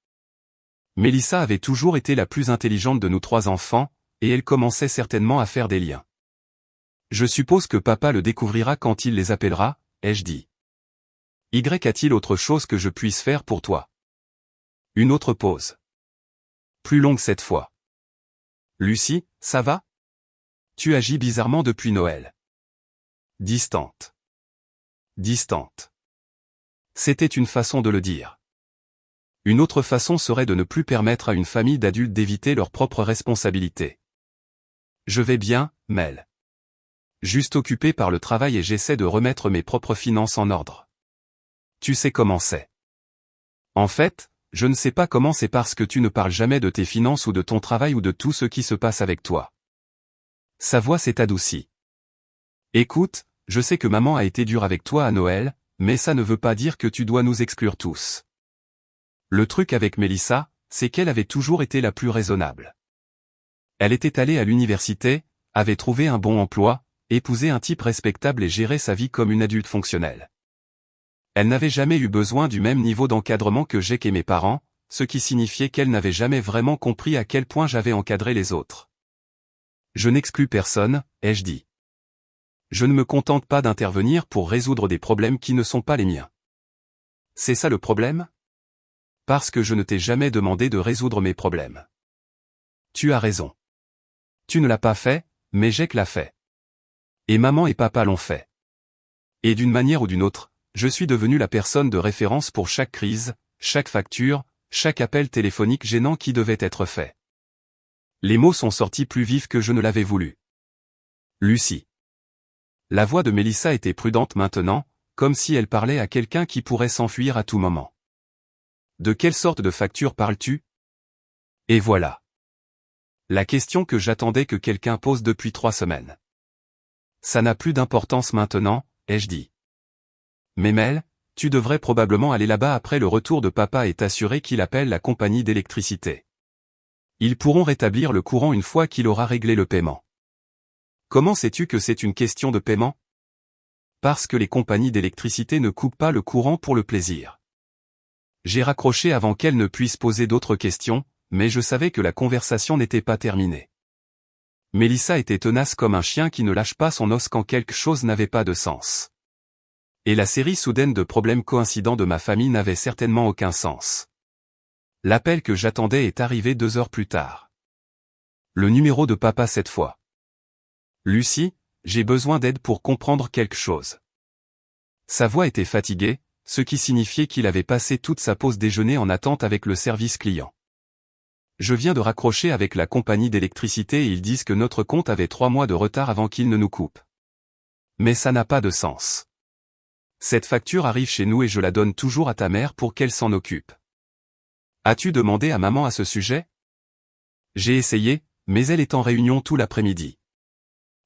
Mélissa avait toujours été la plus intelligente de nous 3 enfants, et elle commençait certainement à faire des liens. Je suppose que papa le découvrira quand il les appellera, ai-je dit. Y a-t-il autre chose que je puisse faire pour toi? Une autre pause. Plus longue cette fois. Lucie, ça va? Tu agis bizarrement depuis Noël. Distante. Distante. C'était une façon de le dire. Une autre façon serait de ne plus permettre à une famille d'adultes d'éviter leurs propres responsabilités. Je vais bien, Mel. Juste occupé par le travail et j'essaie de remettre mes propres finances en ordre. Tu sais comment c'est. En fait, je ne sais pas comment c'est parce que tu ne parles jamais de tes finances ou de ton travail ou de tout ce qui se passe avec toi. Sa voix s'est adoucie. Écoute, je sais que maman a été dure avec toi à Noël, mais ça ne veut pas dire que tu dois nous exclure tous. Le truc avec Mélissa, c'est qu'elle avait toujours été la plus raisonnable. Elle était allée à l'université, avait trouvé un bon emploi, épousé un type respectable et gérait sa vie comme une adulte fonctionnelle. Elle n'avait jamais eu besoin du même niveau d'encadrement que j'ai et mes parents, ce qui signifiait qu'elle n'avait jamais vraiment compris à quel point j'avais encadré les autres. Je n'exclus personne, ai-je dit. Je ne me contente pas d'intervenir pour résoudre des problèmes qui ne sont pas les miens. C'est ça le problème? Parce que je ne t'ai jamais demandé de résoudre mes problèmes. Tu as raison. Tu ne l'as pas fait, mais Jack l'a fait. Et maman et papa l'ont fait. Et d'une manière ou d'une autre, je suis devenu la personne de référence pour chaque crise, chaque facture, chaque appel téléphonique gênant qui devait être fait. Les mots sont sortis plus vifs que je ne l'avais voulu. Lucie. La voix de Mélissa était prudente maintenant, comme si elle parlait à quelqu'un qui pourrait s'enfuir à tout moment. De quelle sorte de facture parles-tu? Et voilà. La question que j'attendais que quelqu'un pose depuis 3 semaines. Ça n'a plus d'importance maintenant, ai-je dit. Mais Mel, tu devrais probablement aller là-bas après le retour de papa et t'assurer qu'il appelle la compagnie d'électricité. Ils pourront rétablir le courant une fois qu'il aura réglé le paiement. Comment sais-tu que c'est une question de paiement? Parce que les compagnies d'électricité ne coupent pas le courant pour le plaisir. J'ai raccroché avant qu'elle ne puisse poser d'autres questions, mais je savais que la conversation n'était pas terminée. Mélissa était tenace comme un chien qui ne lâche pas son os quand quelque chose n'avait pas de sens. Et la série soudaine de problèmes coïncidents de ma famille n'avait certainement aucun sens. L'appel que j'attendais est arrivé 2 heures plus tard. Le numéro de papa cette fois. Lucie, j'ai besoin d'aide pour comprendre quelque chose. Sa voix était fatiguée, ce qui signifiait qu'il avait passé toute sa pause déjeuner en attente avec le service client. Je viens de raccrocher avec la compagnie d'électricité et ils disent que notre compte avait 3 mois de retard avant qu'ils ne nous coupent. Mais ça n'a pas de sens. Cette facture arrive chez nous et je la donne toujours à ta mère pour qu'elle s'en occupe. As-tu demandé à maman à ce sujet? J'ai essayé, mais elle est en réunion tout l'après-midi.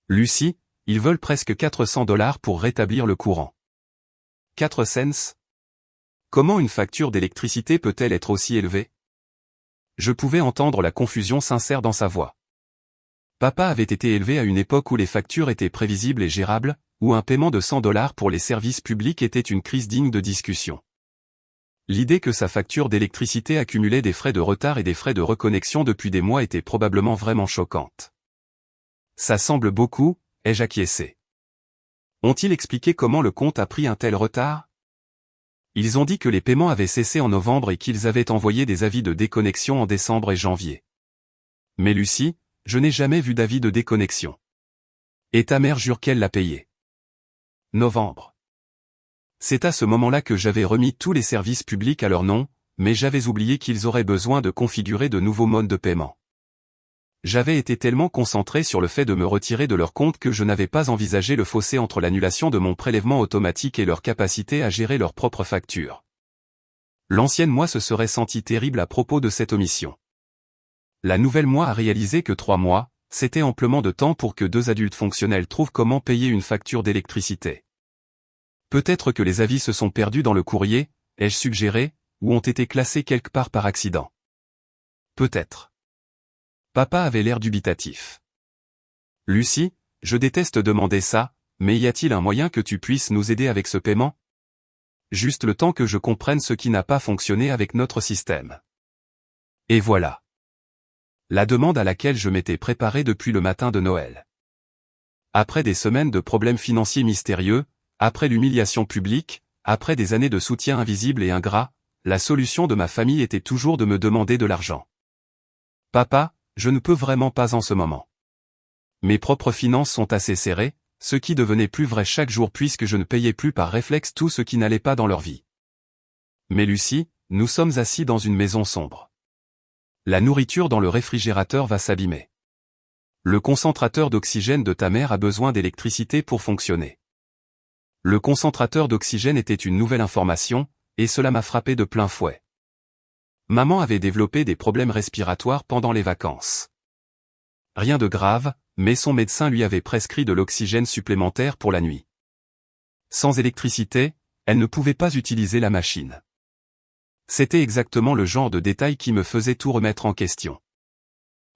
Lucie, ils veulent presque 400 $ pour rétablir le courant. 4 cents? Comment une facture d'électricité peut-elle être aussi élevée? Je pouvais entendre la confusion sincère dans sa voix. Papa avait été élevé à une époque où les factures étaient prévisibles et gérables, où un paiement de 100 $ pour les services publics était une crise digne de discussion. L'idée que sa facture d'électricité accumulait des frais de retard et des frais de reconnexion depuis des mois était probablement vraiment choquante. Ça semble beaucoup, ai-je acquiescé. Ont-ils expliqué comment le compte a pris un tel retard? Ils ont dit que les paiements avaient cessé en novembre et qu'ils avaient envoyé des avis de déconnexion en décembre et janvier. Mais Lucie, je n'ai jamais vu d'avis de déconnexion. Et ta mère jure qu'elle l'a payé. Novembre. C'est à ce moment-là que j'avais remis tous les services publics à leur nom, mais j'avais oublié qu'ils auraient besoin de configurer de nouveaux modes de paiement. J'avais été tellement concentré sur le fait de me retirer de leur compte que je n'avais pas envisagé le fossé entre l'annulation de mon prélèvement automatique et leur capacité à gérer leurs propres factures. L'ancienne moi se serait sentie terrible à propos de cette omission. La nouvelle moi a réalisé que 3 mois, c'était amplement de temps pour que 2 adultes fonctionnels trouvent comment payer une facture d'électricité. Peut-être que les avis se sont perdus dans le courrier, ai-je suggéré, ou ont été classés quelque part par accident. Peut-être. Papa avait l'air dubitatif. Lucie, je déteste demander ça, mais y a-t-il un moyen que tu puisses nous aider avec ce paiement? Juste le temps que je comprenne ce qui n'a pas fonctionné avec notre système. Et voilà. La demande à laquelle je m'étais préparé depuis le matin de Noël. Après des semaines de problèmes financiers mystérieux, après l'humiliation publique, après des années de soutien invisible et ingrat, la solution de ma famille était toujours de me demander de l'argent. Papa, je ne peux vraiment pas en ce moment. Mes propres finances sont assez serrées, ce qui devenait plus vrai chaque jour puisque je ne payais plus par réflexe tout ce qui n'allait pas dans leur vie. Mais Lucie, nous sommes assis dans une maison sombre. La nourriture dans le réfrigérateur va s'abîmer. Le concentrateur d'oxygène de ta mère a besoin d'électricité pour fonctionner. Le concentrateur d'oxygène était une nouvelle information, et cela m'a frappé de plein fouet. Maman avait développé des problèmes respiratoires pendant les vacances. Rien de grave, mais son médecin lui avait prescrit de l'oxygène supplémentaire pour la nuit. Sans électricité, elle ne pouvait pas utiliser la machine. C'était exactement le genre de détail qui me faisait tout remettre en question.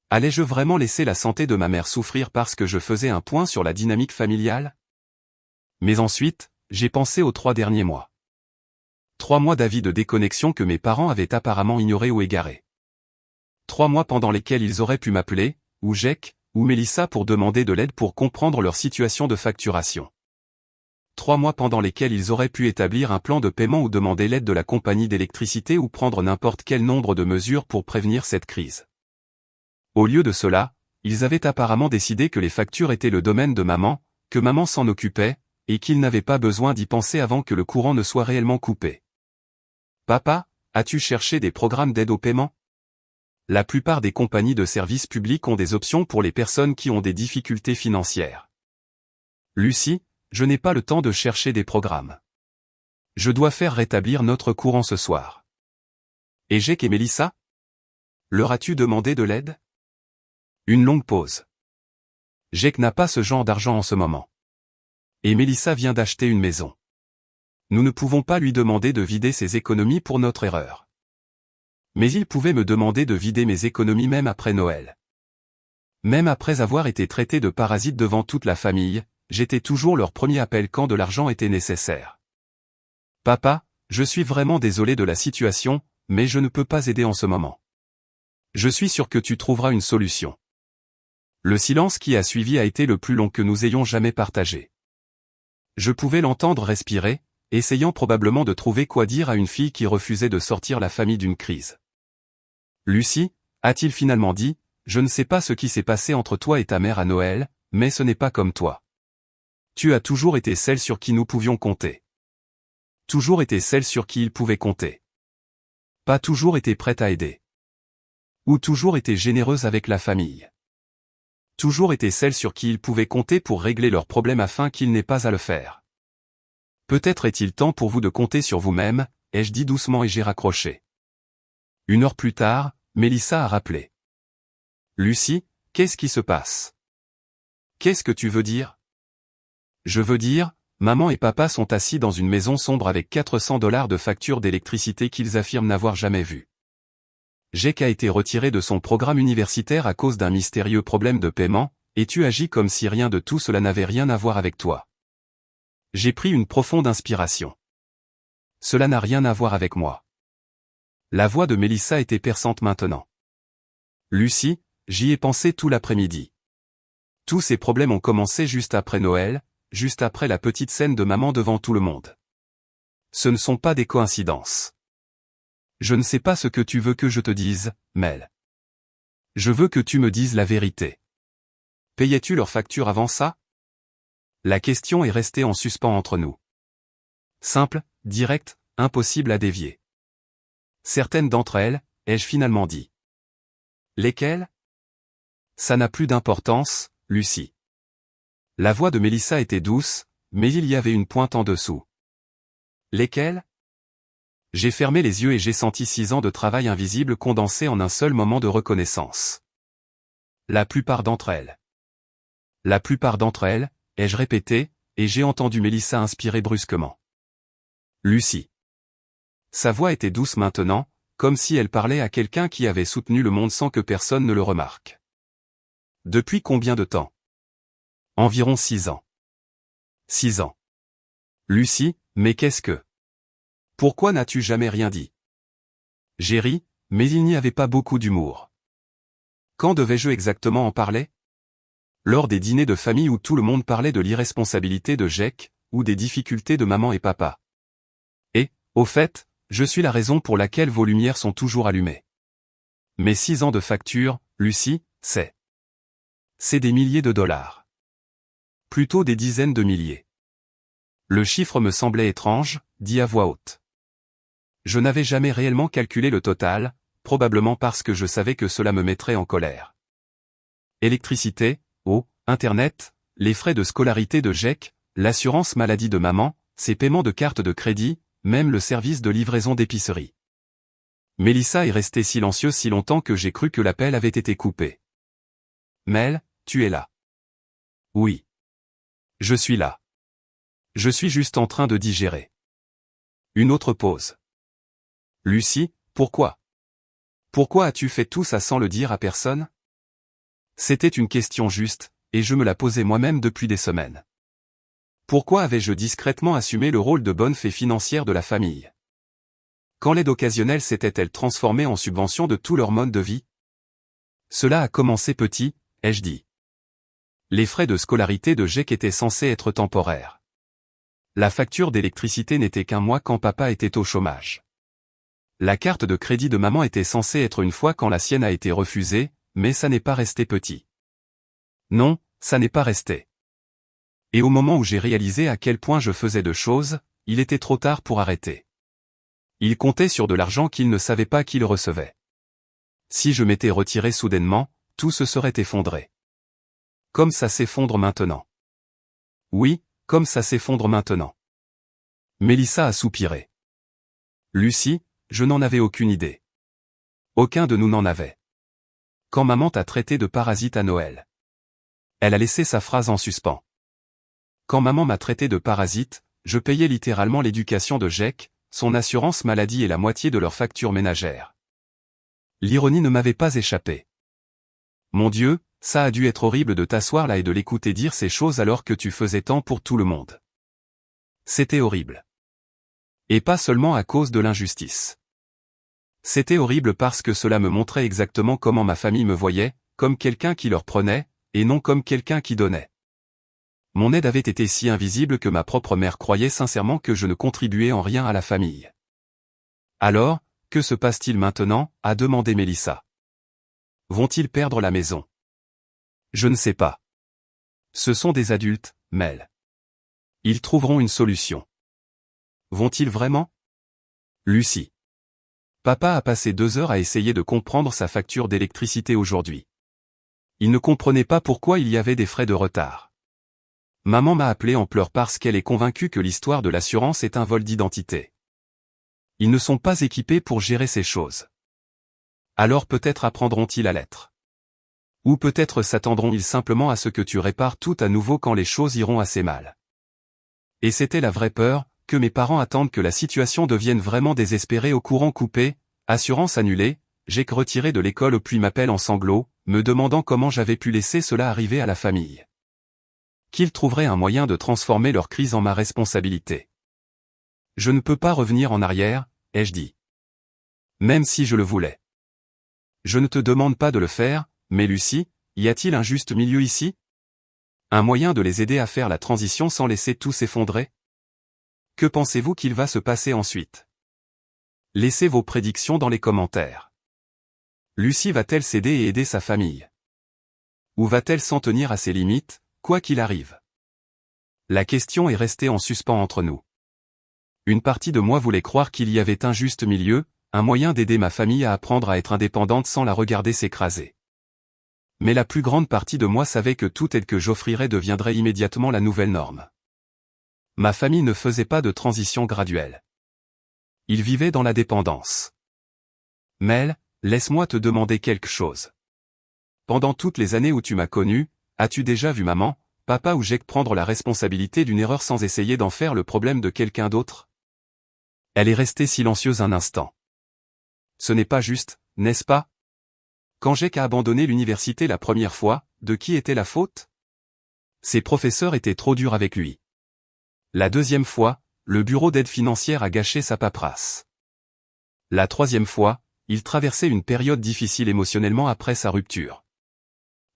Allais-je vraiment laisser la santé de ma mère souffrir parce que je faisais un point sur la dynamique familiale? Mais ensuite, j'ai pensé aux 3 derniers mois. 3 mois d'avis de déconnexion que mes parents avaient apparemment ignorés ou égarés. 3 mois pendant lesquels ils auraient pu m'appeler, ou Jake, ou Mélissa pour demander de l'aide pour comprendre leur situation de facturation. 3 mois pendant lesquels ils auraient pu établir un plan de paiement ou demander l'aide de la compagnie d'électricité ou prendre n'importe quel nombre de mesures pour prévenir cette crise. Au lieu de cela, ils avaient apparemment décidé que les factures étaient le domaine de maman, que maman s'en occupait, et qu'ils n'avaient pas besoin d'y penser avant que le courant ne soit réellement coupé. Papa, as-tu cherché des programmes d'aide au paiement? La plupart des compagnies de services publics ont des options pour les personnes qui ont des difficultés financières. Lucie, je n'ai pas le temps de chercher des programmes. Je dois faire rétablir notre courant ce soir. Et Jake et Mélissa? Leur as-tu demandé de l'aide? Une longue pause. Jake n'a pas ce genre d'argent en ce moment. Et Mélissa vient d'acheter une maison. Nous ne pouvons pas lui demander de vider ses économies pour notre erreur. Mais il pouvait me demander de vider mes économies même après Noël. Même après avoir été traité de parasite devant toute la famille, j'étais toujours leur premier appel quand de l'argent était nécessaire. Papa, je suis vraiment désolé de la situation, mais je ne peux pas aider en ce moment. Je suis sûr que tu trouveras une solution. Le silence qui a suivi a été le plus long que nous ayons jamais partagé. Je pouvais l'entendre respirer, essayant probablement de trouver quoi dire à une fille qui refusait de sortir la famille d'une crise. Lucie, a-t-il finalement dit, je ne sais pas ce qui s'est passé entre toi et ta mère à Noël, mais ce n'est pas comme toi. Tu as toujours été celle sur qui nous pouvions compter. Toujours été celle sur qui il pouvait compter. Pas toujours été prête à aider. Ou toujours été généreuse avec la famille. Toujours été celle sur qui il pouvait compter pour régler leurs problèmes afin qu'il n'ait pas à le faire. Peut-être est-il temps pour vous de compter sur vous-même, ai-je dit doucement et j'ai raccroché. 1 heure plus tard, Mélissa a rappelé. Lucie, qu'est-ce qui se passe? Qu'est-ce que tu veux dire? Je veux dire, maman et papa sont assis dans une maison sombre avec $400 de facture d'électricité qu'ils affirment n'avoir jamais vue. Jake a été retiré de son programme universitaire à cause d'un mystérieux problème de paiement, et tu agis comme si rien de tout cela n'avait rien à voir avec toi. J'ai pris une profonde inspiration. Cela n'a rien à voir avec moi. La voix de Mélissa était perçante maintenant. Lucie, j'y ai pensé tout l'après-midi. Tous ces problèmes ont commencé juste après Noël, juste après la petite scène de maman devant tout le monde. Ce ne sont pas des coïncidences. Je ne sais pas ce que tu veux que je te dise, Mel. Je veux que tu me dises la vérité. Payais-tu leur facture avant ça? La question est restée en suspens entre nous. Simple, direct, impossible à dévier. Certaines d'entre elles, ai-je finalement dit. Lesquelles? Ça n'a plus d'importance, Lucie. La voix de Mélissa était douce, mais il y avait une pointe en dessous. Lesquelles? J'ai fermé les yeux et j'ai senti 6 ans de travail invisible condensés en un seul moment de reconnaissance. La plupart d'entre elles. La plupart d'entre elles, ai-je répété, et j'ai entendu Mélissa inspirer brusquement. Lucie. Sa voix était douce maintenant, comme si elle parlait à quelqu'un qui avait soutenu le monde sans que personne ne le remarque. Depuis combien de temps? Environ 6 ans. 6 ans. Lucie, mais qu'est-ce que? Pourquoi n'as-tu jamais rien dit? J'ai ri, mais il n'y avait pas beaucoup d'humour. Quand devais-je exactement en parler? Lors des dîners de famille où tout le monde parlait de l'irresponsabilité de Jake, ou des difficultés de maman et papa. Et, au fait, je suis la raison pour laquelle vos lumières sont toujours allumées. Mes 6 ans de facture, Lucie, c'est des milliers de dollars. Plutôt des dizaines de milliers. Le chiffre me semblait étrange, dit à voix haute. Je n'avais jamais réellement calculé le total, probablement parce que je savais que cela me mettrait en colère. Électricité, eau, Internet, les frais de scolarité de Jake, l'assurance maladie de maman, ses paiements de carte de crédit, même le service de livraison d'épicerie. Mélissa est restée silencieuse si longtemps que j'ai cru que l'appel avait été coupé. Mel, tu es là. Oui. Je suis là. Je suis juste en train de digérer. Une autre pause. Lucie, pourquoi? Pourquoi as-tu fait tout ça sans le dire à personne? C'était une question juste, et je me la posais moi-même depuis des semaines. Pourquoi avais-je discrètement assumé le rôle de bonne fée financière de la famille? Quand l'aide occasionnelle s'était-elle transformée en subvention de tout leur mode de vie? Cela a commencé petit, ai-je dit. Les frais de scolarité de Jake étaient censés être temporaires. La facture d'électricité n'était qu'un mois quand papa était au chômage. La carte de crédit de maman était censée être une fois quand la sienne a été refusée, mais ça n'est pas resté petit. Non, ça n'est pas resté. Et au moment où j'ai réalisé à quel point je faisais de choses, il était trop tard pour arrêter. Il comptait sur de l'argent qu'il ne savait pas qu'il recevait. Si je m'étais retiré soudainement, tout se serait effondré. Comme ça s'effondre maintenant. Oui, comme ça s'effondre maintenant. Mélissa a soupiré. Lucie, je n'en avais aucune idée. Aucun de nous n'en avait. Quand maman t'a traité de parasite à Noël. Elle a laissé sa phrase en suspens. Quand maman m'a traité de parasite, je payais littéralement l'éducation de Jake, son assurance maladie et la moitié de leur facture ménagère. L'ironie ne m'avait pas échappé. Mon Dieu, ça a dû être horrible de t'asseoir là et de l'écouter dire ces choses alors que tu faisais tant pour tout le monde. C'était horrible. Et pas seulement à cause de l'injustice. C'était horrible parce que cela me montrait exactement comment ma famille me voyait, comme quelqu'un qui leur prenait, et non comme quelqu'un qui donnait. Mon aide avait été si invisible que ma propre mère croyait sincèrement que je ne contribuais en rien à la famille. Alors, que se passe-t-il maintenant, a demandé Mélissa. Vont-ils perdre la maison? Je ne sais pas. Ce sont des adultes, Mel. Ils trouveront une solution. Vont-ils vraiment? Lucie. Papa a passé 2 heures à essayer de comprendre sa facture d'électricité aujourd'hui. Il ne comprenait pas pourquoi il y avait des frais de retard. Maman m'a appelé en pleurs parce qu'elle est convaincue que l'histoire de l'assurance est un vol d'identité. Ils ne sont pas équipés pour gérer ces choses. Alors peut-être apprendront-ils à l'être. Ou peut-être s'attendront-ils simplement à ce que tu répares tout à nouveau quand les choses iront assez mal. Et c'était la vraie peur, que mes parents attendent que la situation devienne vraiment désespérée au courant coupé, assurance annulée, Jake retiré de l'école puis m'appelle en sanglots, me demandant comment j'avais pu laisser cela arriver à la famille. Qu'ils trouveraient un moyen de transformer leur crise en ma responsabilité. Je ne peux pas revenir en arrière, ai-je dit. Même si je le voulais. Je ne te demande pas de le faire, mais Lucie, y a-t-il un juste milieu ici? Un moyen de les aider à faire la transition sans laisser tout s'effondrer? Que pensez-vous qu'il va se passer ensuite? Laissez vos prédictions dans les commentaires. Lucie va-t-elle céder et aider sa famille? Ou va-t-elle s'en tenir à ses limites, quoi qu'il arrive? La question est restée en suspens entre nous. Une partie de moi voulait croire qu'il y avait un juste milieu, un moyen d'aider ma famille à apprendre à être indépendante sans la regarder s'écraser. Mais la plus grande partie de moi savait que toute aide que j'offrirais deviendrait immédiatement la nouvelle norme. Ma famille ne faisait pas de transition graduelle. Ils vivaient dans la dépendance. Mel, laisse-moi te demander quelque chose. Pendant toutes les années où tu m'as connu, as-tu déjà vu maman, papa ou Jake prendre la responsabilité d'une erreur sans essayer d'en faire le problème de quelqu'un d'autre? Elle est restée silencieuse un instant. Ce n'est pas juste, n'est-ce pas? Quand Jake a abandonné l'université la première fois, de qui était la faute? Ses professeurs étaient trop durs avec lui. La deuxième fois, le bureau d'aide financière a gâché sa paperasse. La troisième fois, il traversait une période difficile émotionnellement après sa rupture.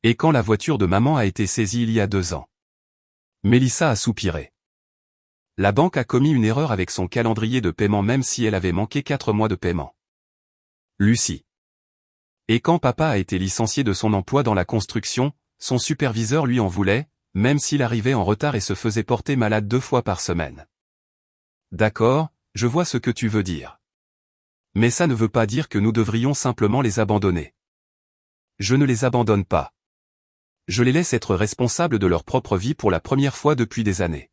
Et quand la voiture de maman a été saisie il y a 2 ans. Mélissa a soupiré. La banque a commis une erreur avec son calendrier de paiement même si elle avait manqué 4 mois de paiement. Lucie. Et quand papa a été licencié de son emploi dans la construction, son superviseur lui en voulait, même s'il arrivait en retard et se faisait porter malade 2 fois par semaine. D'accord, je vois ce que tu veux dire. Mais ça ne veut pas dire que nous devrions simplement les abandonner. Je ne les abandonne pas. Je les laisse être responsables de leur propre vie pour la première fois depuis des années.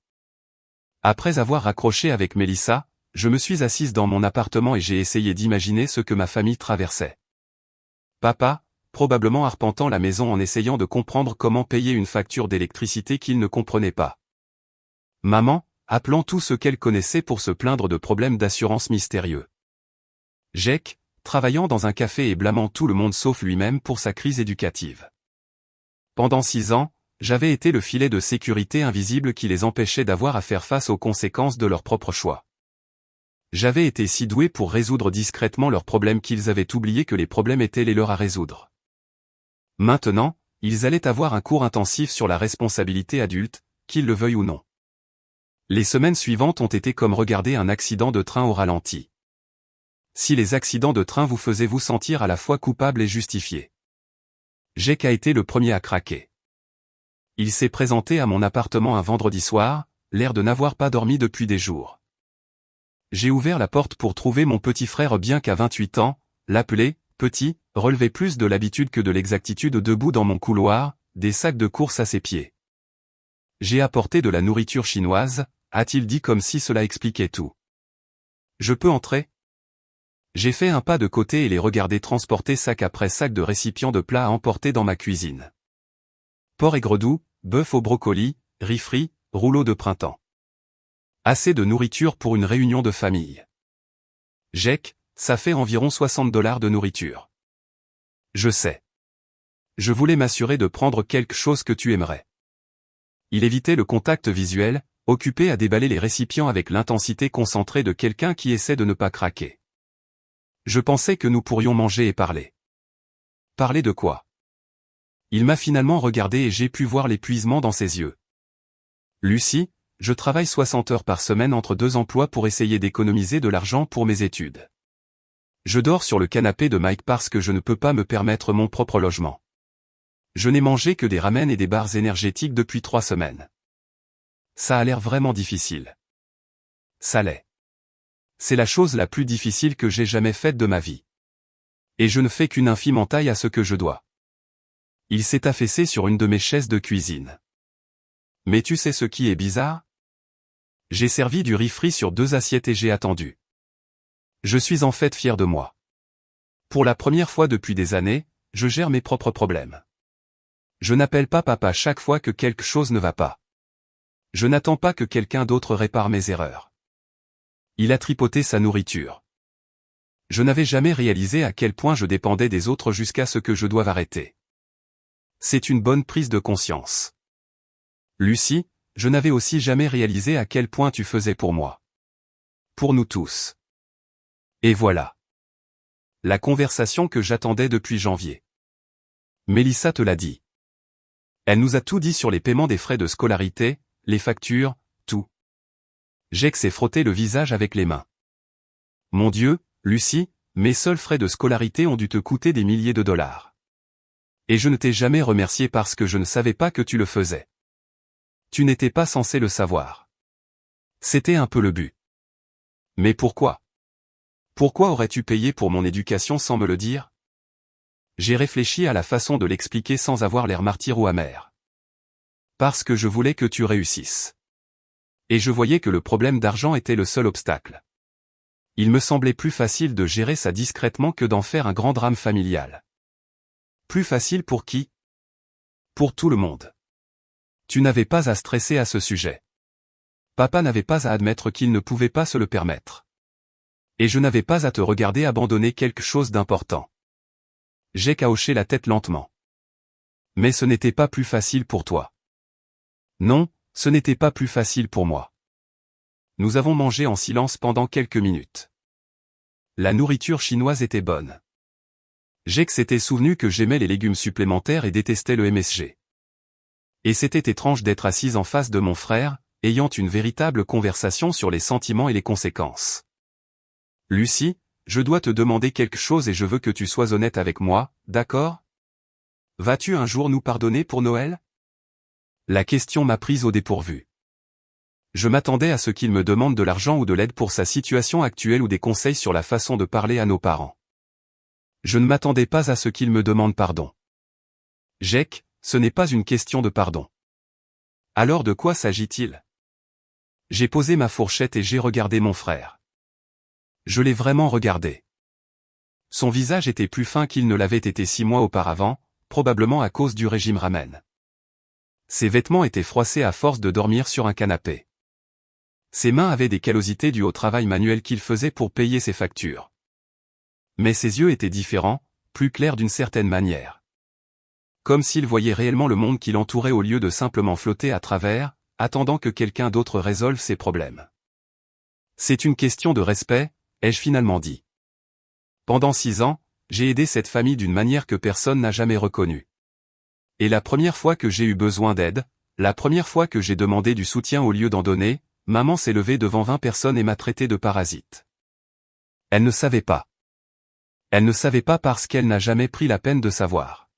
Après avoir raccroché avec Mélissa, je me suis assise dans mon appartement et j'ai essayé d'imaginer ce que ma famille traversait. Papa, probablement arpentant la maison en essayant de comprendre comment payer une facture d'électricité qu'il ne comprenait pas. Maman, appelant tout ce qu'elle connaissait pour se plaindre de problèmes d'assurance mystérieux. Jake, travaillant dans un café et blâmant tout le monde sauf lui-même pour sa crise éducative. Pendant 6 ans, j'avais été le filet de sécurité invisible qui les empêchait d'avoir à faire face aux conséquences de leurs propres choix. J'avais été si doué pour résoudre discrètement leurs problèmes qu'ils avaient oublié que les problèmes étaient les leurs à résoudre. Maintenant, ils allaient avoir un cours intensif sur la responsabilité adulte, qu'ils le veuillent ou non. Les semaines suivantes ont été comme regarder un accident de train au ralenti. Si les accidents de train vous faisaient vous sentir à la fois coupable et justifié. Jake a été le premier à craquer. Il s'est présenté à mon appartement un vendredi soir, l'air de n'avoir pas dormi depuis des jours. J'ai ouvert la porte pour trouver mon petit frère bien qu'à 28 ans, l'appeler, petit, relevait plus de l'habitude que de l'exactitude debout dans mon couloir, des sacs de course à ses pieds. J'ai apporté de la nourriture chinoise, a-t-il dit comme si cela expliquait tout. Je peux entrer? J'ai fait un pas de côté et les regardé transporter sac après sac de récipients de plats à emporter dans ma cuisine. Porc aigre doux, bœuf au brocoli, riz frit, rouleau de printemps. Assez de nourriture pour une réunion de famille. Jake, ça fait environ $60 de nourriture. Je sais. Je voulais m'assurer de prendre quelque chose que tu aimerais. Il évitait le contact visuel, occupé à déballer les récipients avec l'intensité concentrée de quelqu'un qui essaie de ne pas craquer. Je pensais que nous pourrions manger et parler. Parler de quoi? Il m'a finalement regardé et j'ai pu voir l'épuisement dans ses yeux. Lucie, je travaille 60 heures par semaine entre 2 emplois pour essayer d'économiser de l'argent pour mes études. Je dors sur le canapé de Mike parce que je ne peux pas me permettre mon propre logement. Je n'ai mangé que des ramen et des barres énergétiques depuis 3 semaines. Ça a l'air vraiment difficile. Ça l'est. C'est la chose la plus difficile que j'ai jamais faite de ma vie. Et je ne fais qu'une infime entaille à ce que je dois. Il s'est affaissé sur une de mes chaises de cuisine. Mais tu sais ce qui est bizarre? J'ai servi du riz frit sur 2 assiettes et j'ai attendu. Je suis en fait fier de moi. Pour la première fois depuis des années, je gère mes propres problèmes. Je n'appelle pas papa chaque fois que quelque chose ne va pas. Je n'attends pas que quelqu'un d'autre répare mes erreurs. Il a tripoté sa nourriture. Je n'avais jamais réalisé à quel point je dépendais des autres jusqu'à ce que je doive arrêter. C'est une bonne prise de conscience. Lucie, je n'avais aussi jamais réalisé à quel point tu faisais pour moi. Pour nous tous. Et voilà. La conversation que j'attendais depuis janvier. Mélissa te l'a dit. Elle nous a tout dit sur les paiements des frais de scolarité, les factures, tout. Jake s'est frotté le visage avec les mains. Mon Dieu, Lucie, mes seuls frais de scolarité ont dû te coûter des milliers de dollars. Et je ne t'ai jamais remercié parce que je ne savais pas que tu le faisais. Tu n'étais pas censé le savoir. C'était un peu le but. Mais pourquoi? Pourquoi aurais-tu payé pour mon éducation sans me le dire? J'ai réfléchi à la façon de l'expliquer sans avoir l'air martyr ou amer. Parce que je voulais que tu réussisses. Et je voyais que le problème d'argent était le seul obstacle. Il me semblait plus facile de gérer ça discrètement que d'en faire un grand drame familial. Plus facile pour qui? Pour tout le monde. Tu n'avais pas à stresser à ce sujet. Papa n'avait pas à admettre qu'il ne pouvait pas se le permettre. Et je n'avais pas à te regarder abandonner quelque chose d'important. J'ai qu'à hocher la tête lentement. Mais ce n'était pas plus facile pour toi. Non, ce n'était pas plus facile pour moi. Nous avons mangé en silence pendant quelques minutes. La nourriture chinoise était bonne. Jake s'était souvenu que j'aimais les légumes supplémentaires et détestais le MSG. Et c'était étrange d'être assise en face de mon frère, ayant une véritable conversation sur les sentiments et les conséquences. Lucie, je dois te demander quelque chose et je veux que tu sois honnête avec moi, d'accord? Vas-tu un jour nous pardonner pour Noël? La question m'a prise au dépourvu. Je m'attendais à ce qu'il me demande de l'argent ou de l'aide pour sa situation actuelle ou des conseils sur la façon de parler à nos parents. Je ne m'attendais pas à ce qu'il me demande pardon. Jake, ce n'est pas une question de pardon. Alors de quoi s'agit-il? J'ai posé ma fourchette et j'ai regardé mon frère. Je l'ai vraiment regardé. Son visage était plus fin qu'il ne l'avait été 6 mois auparavant, probablement à cause du régime ramen. Ses vêtements étaient froissés à force de dormir sur un canapé. Ses mains avaient des callosités dues au travail manuel qu'il faisait pour payer ses factures. Mais ses yeux étaient différents, plus clairs d'une certaine manière. Comme s'il voyait réellement le monde qui l'entourait au lieu de simplement flotter à travers, attendant que quelqu'un d'autre résolve ses problèmes. C'est une question de respect, ai-je finalement dit. Pendant 6 ans, j'ai aidé cette famille d'une manière que personne n'a jamais reconnue. Et la première fois que j'ai eu besoin d'aide, la première fois que j'ai demandé du soutien au lieu d'en donner, maman s'est levée devant 20 personnes et m'a traité de parasite. Elle ne savait pas. Elle ne savait pas parce qu'elle n'a jamais pris la peine de savoir.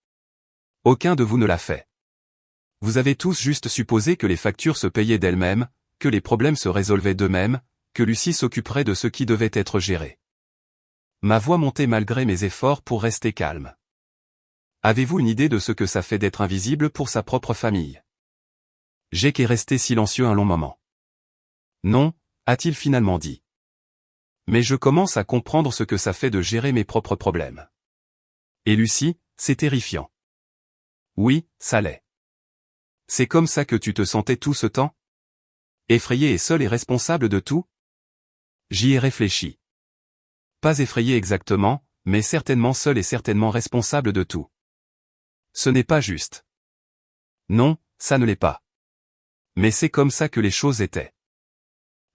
Aucun de vous ne l'a fait. Vous avez tous juste supposé que les factures se payaient d'elles-mêmes, que les problèmes se résolvaient d'eux-mêmes, que Lucie s'occuperait de ce qui devait être géré. Ma voix montait malgré mes efforts pour rester calme. Avez-vous une idée de ce que ça fait d'être invisible pour sa propre famille? Jake est resté silencieux un long moment. Non, a-t-il finalement dit. Mais je commence à comprendre ce que ça fait de gérer mes propres problèmes. Et Lucie, c'est terrifiant. Oui, ça l'est. C'est comme ça que tu te sentais tout ce temps? Effrayé et seul et responsable de tout? J'y ai réfléchi. Pas effrayé exactement, mais certainement seul et certainement responsable de tout. Ce n'est pas juste. Non, ça ne l'est pas. Mais c'est comme ça que les choses étaient.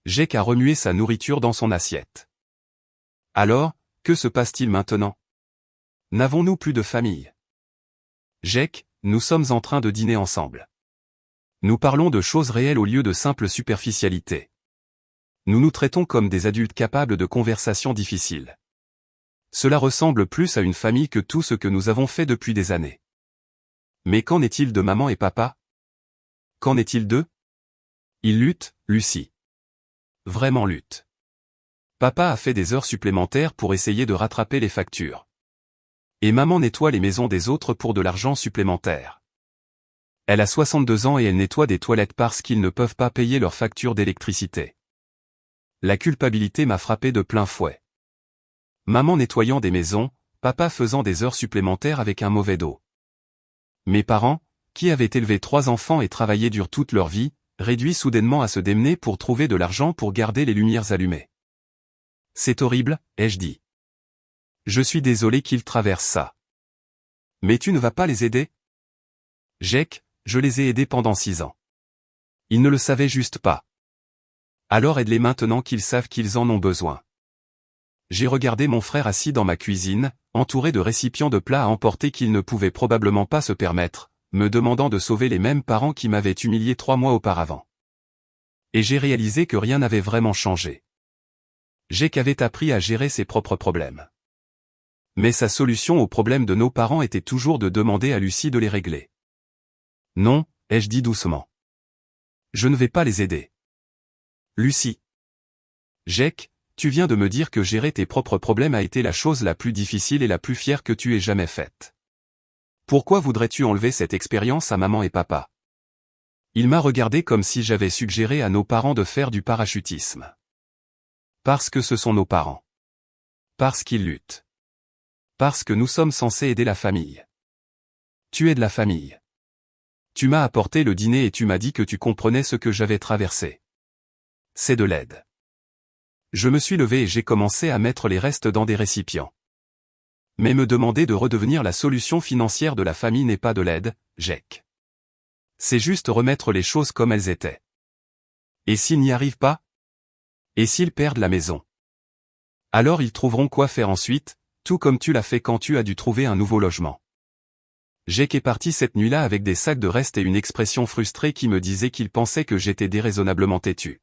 Jake a remué sa nourriture dans son assiette. Alors, que se passe-t-il maintenant? N'avons-nous plus de famille? Jake, nous sommes en train de dîner ensemble. Nous parlons de choses réelles au lieu de simples superficialités. Nous nous traitons comme des adultes capables de conversations difficiles. Cela ressemble plus à une famille que tout ce que nous avons fait depuis des années. Mais qu'en est-il de maman et papa? Qu'en est-il d'eux? Ils luttent, Lucie. Vraiment luttent. Papa a fait des heures supplémentaires pour essayer de rattraper les factures. Et maman nettoie les maisons des autres pour de l'argent supplémentaire. Elle a 62 ans et elle nettoie des toilettes parce qu'ils ne peuvent pas payer leurs factures d'électricité. La culpabilité m'a frappé de plein fouet. Maman nettoyant des maisons, papa faisant des heures supplémentaires avec un mauvais dos. Mes parents, qui avaient élevé 3 enfants et travaillé dur toute leur vie, réduits soudainement à se démener pour trouver de l'argent pour garder les lumières allumées. C'est horrible, ai-je dit. Je suis désolé qu'ils traversent ça. Mais tu ne vas pas les aider? Jake, je les ai aidés pendant 6 ans. Ils ne le savaient juste pas. Alors aide-les maintenant qu'ils savent qu'ils en ont besoin. J'ai regardé mon frère assis dans ma cuisine, entouré de récipients de plats à emporter qu'il ne pouvait probablement pas se permettre, me demandant de sauver les mêmes parents qui m'avaient humilié 3 mois auparavant. Et j'ai réalisé que rien n'avait vraiment changé. Jake avait appris à gérer ses propres problèmes. Mais sa solution aux problèmes de nos parents était toujours de demander à Lucie de les régler. Non, ai-je dit doucement. Je ne vais pas les aider. Lucie. Jake, Tu viens de me dire que gérer tes propres problèmes a été la chose la plus difficile et la plus fière que tu aies jamais faite. Pourquoi voudrais-tu enlever cette expérience à maman et papa? Il m'a regardé comme si j'avais suggéré à nos parents de faire du parachutisme. Parce que ce sont nos parents. Parce qu'ils luttent. Parce que nous sommes censés aider la famille. Tu aides la famille. Tu m'as apporté le dîner et tu m'as dit que tu comprenais ce que j'avais traversé. C'est de l'aide. Je me suis levé et j'ai commencé à mettre les restes dans des récipients. Mais me demander de redevenir la solution financière de la famille n'est pas de l'aide, Jake. C'est juste remettre les choses comme elles étaient. Et s'ils n'y arrivent pas? Et s'ils perdent la maison? Alors ils trouveront quoi faire ensuite, tout comme tu l'as fait quand tu as dû trouver un nouveau logement. Jake est parti cette nuit-là avec des sacs de restes et une expression frustrée qui me disait qu'il pensait que j'étais déraisonnablement têtu.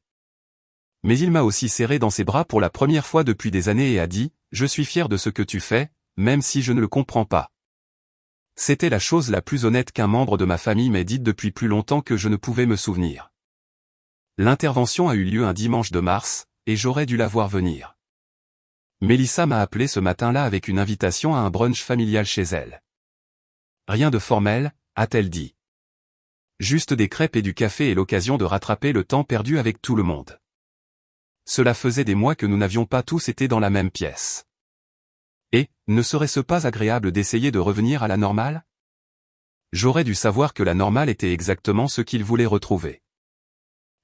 Mais il m'a aussi serré dans ses bras pour la première fois depuis des années et a dit « Je suis fier de ce que tu fais, même si je ne le comprends pas. » C'était la chose la plus honnête qu'un membre de ma famille m'ait dite depuis plus longtemps que je ne pouvais me souvenir. L'intervention a eu lieu un dimanche de mars, et j'aurais dû la voir venir. Mélissa m'a appelé ce matin-là avec une invitation à un brunch familial chez elle. Rien de formel, a-t-elle dit. Juste des crêpes et du café et l'occasion de rattraper le temps perdu avec tout le monde. Cela faisait des mois que nous n'avions pas tous été dans la même pièce. Et, ne serait-ce pas agréable d'essayer de revenir à la normale? J'aurais dû savoir que la normale était exactement ce qu'il voulait retrouver.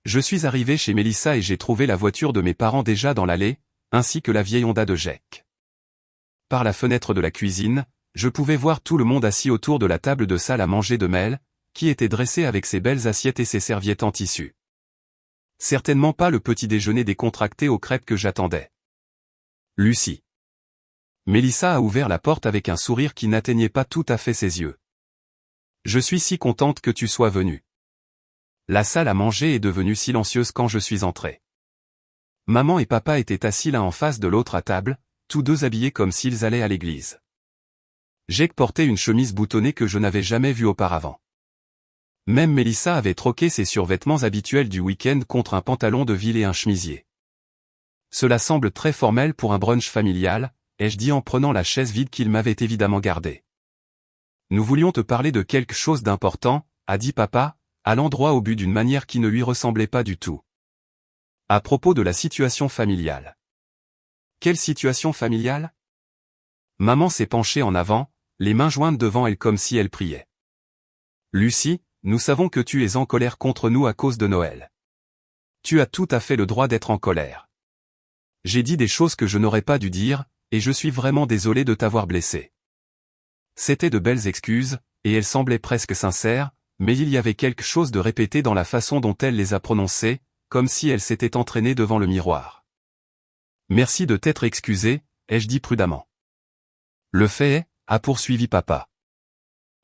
Je suis arrivé chez Mélissa et j'ai trouvé la voiture de mes parents déjà dans l'allée, ainsi que la vieille Honda de Jake. Par la fenêtre de la cuisine, je pouvais voir tout le monde assis autour de la table de salle à manger de Mel, qui était dressée avec ses belles assiettes et ses serviettes en tissu. Certainement pas le petit déjeuner décontracté aux crêpes que j'attendais. Lucie. Mélissa a ouvert la porte avec un sourire qui n'atteignait pas tout à fait ses yeux. Je suis si contente que tu sois venue. La salle à manger est devenue silencieuse quand je suis entré. Maman et papa étaient assis l'un en face de l'autre à table, tous deux habillés comme s'ils allaient à l'église. Jake portait une chemise boutonnée que je n'avais jamais vue auparavant. Même Mélissa avait troqué ses survêtements habituels du week-end contre un pantalon de ville et un chemisier. Cela semble très formel pour un brunch familial, ai-je dit en prenant la chaise vide qu'il m'avait évidemment gardée. Nous voulions te parler de quelque chose d'important, a dit papa, allant droit au but d'une manière qui ne lui ressemblait pas du tout. À propos de la situation familiale. Quelle situation familiale? Maman s'est penchée en avant, les mains jointes devant elle comme si elle priait. Lucie, nous savons que tu es en colère contre nous à cause de Noël. Tu as tout à fait le droit d'être en colère. J'ai dit des choses que je n'aurais pas dû dire, et je suis vraiment désolé de t'avoir blessé. C'étaient de belles excuses, et elles semblaient presque sincères, mais il y avait quelque chose de répété dans la façon dont elle les a prononcées, comme si elle s'était entraînée devant le miroir. Merci de t'être excusé, ai-je dit prudemment. Le fait est, a poursuivi papa.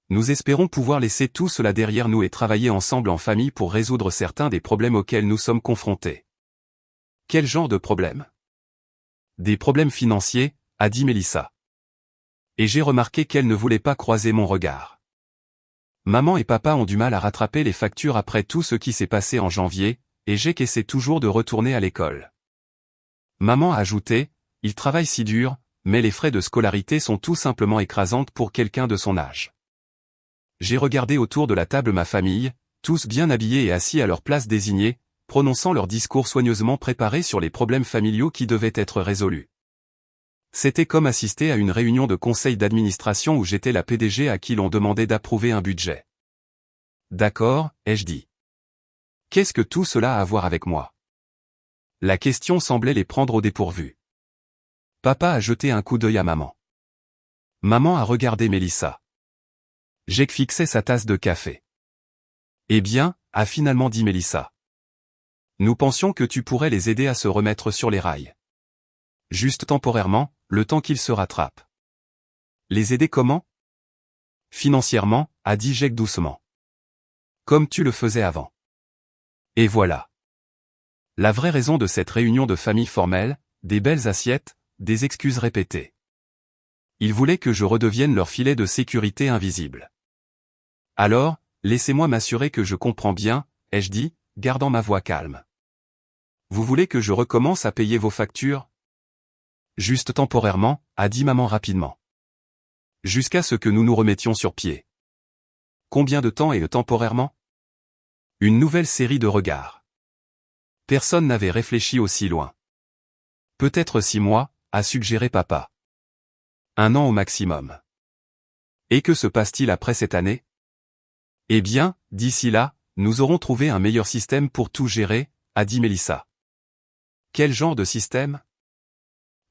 Nous espérons pouvoir laisser tout cela derrière nous et travailler ensemble en famille pour résoudre certains des problèmes auxquels nous sommes confrontés. Quel genre de problèmes? Des problèmes financiers, a dit Mélissa. Et j'ai remarqué qu'elle ne voulait pas croiser mon regard. Maman et papa ont du mal à rattraper les factures après tout ce qui s'est passé en janvier, et Jake essaie toujours de retourner à l'école. Maman a ajouté, il travaille si dur, mais les frais de scolarité sont tout simplement écrasantes pour quelqu'un de son âge. J'ai regardé autour de la table ma famille, tous bien habillés et assis à leur place désignée, prononçant leurs discours soigneusement préparés sur les problèmes familiaux qui devaient être résolus. C'était comme assister à une réunion de conseil d'administration où j'étais la PDG à qui l'on demandait d'approuver un budget. D'accord, ai-je dit. Qu'est-ce que tout cela a à voir avec moi? La question semblait les prendre au dépourvu. Papa a jeté un coup d'œil à maman. Maman a regardé Mélissa. Jake fixait sa tasse de café. Eh bien, a finalement dit Mélissa. Nous pensions que tu pourrais les aider à se remettre sur les rails. Juste temporairement, le temps qu'ils se rattrapent. Les aider comment? Financièrement, a dit Jake doucement. Comme tu le faisais avant. Et voilà. La vraie raison de cette réunion de famille formelle, des belles assiettes, des excuses répétées. Ils voulaient que je redevienne leur filet de sécurité invisible. Alors, laissez-moi m'assurer que je comprends bien, ai-je dit, gardant ma voix calme. Vous voulez que je recommence à payer vos factures, Juste temporairement, a dit maman rapidement. Jusqu'à ce que nous nous remettions sur pied. Combien de temps et temporairement? Une nouvelle série de regards. Personne n'avait réfléchi aussi loin. Peut-être 6 mois, a suggéré papa. 1 an au maximum. Et que se passe-t-il après cette année? Eh bien, d'ici là, nous aurons trouvé un meilleur système pour tout gérer, a dit Mélissa. Quel genre de système?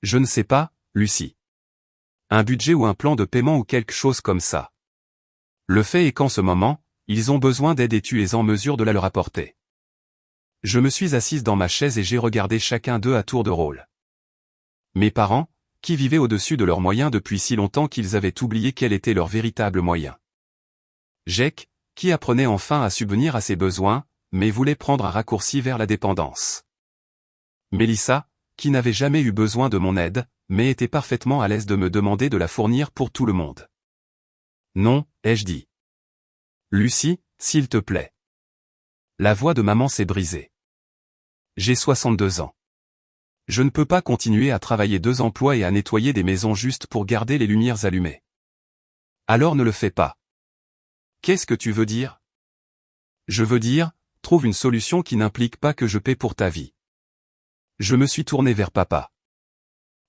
Je ne sais pas, Lucie. Un budget ou un plan de paiement ou quelque chose comme ça. Le fait est qu'en ce moment, ils ont besoin d'aide et tu es en mesure de la leur apporter. Je me suis assise dans ma chaise et j'ai regardé chacun d'eux à tour de rôle. Mes parents, qui vivaient au-dessus de leurs moyens depuis si longtemps qu'ils avaient oublié quel était leur véritable moyen. Jake, qui apprenait enfin à subvenir à ses besoins, mais voulait prendre un raccourci vers la dépendance. Mélissa, qui n'avait jamais eu besoin de mon aide, mais était parfaitement à l'aise de me demander de la fournir pour tout le monde. Non, ai-je dit. Lucie, s'il te plaît. La voix de maman s'est brisée. J'ai 62 ans. Je ne peux pas continuer à travailler 2 emplois et à nettoyer des maisons juste pour garder les lumières allumées. Alors ne le fais pas. Qu'est-ce que tu veux dire? Je veux dire, trouve une solution qui n'implique pas que je paie pour ta vie. Je me suis tourné vers papa.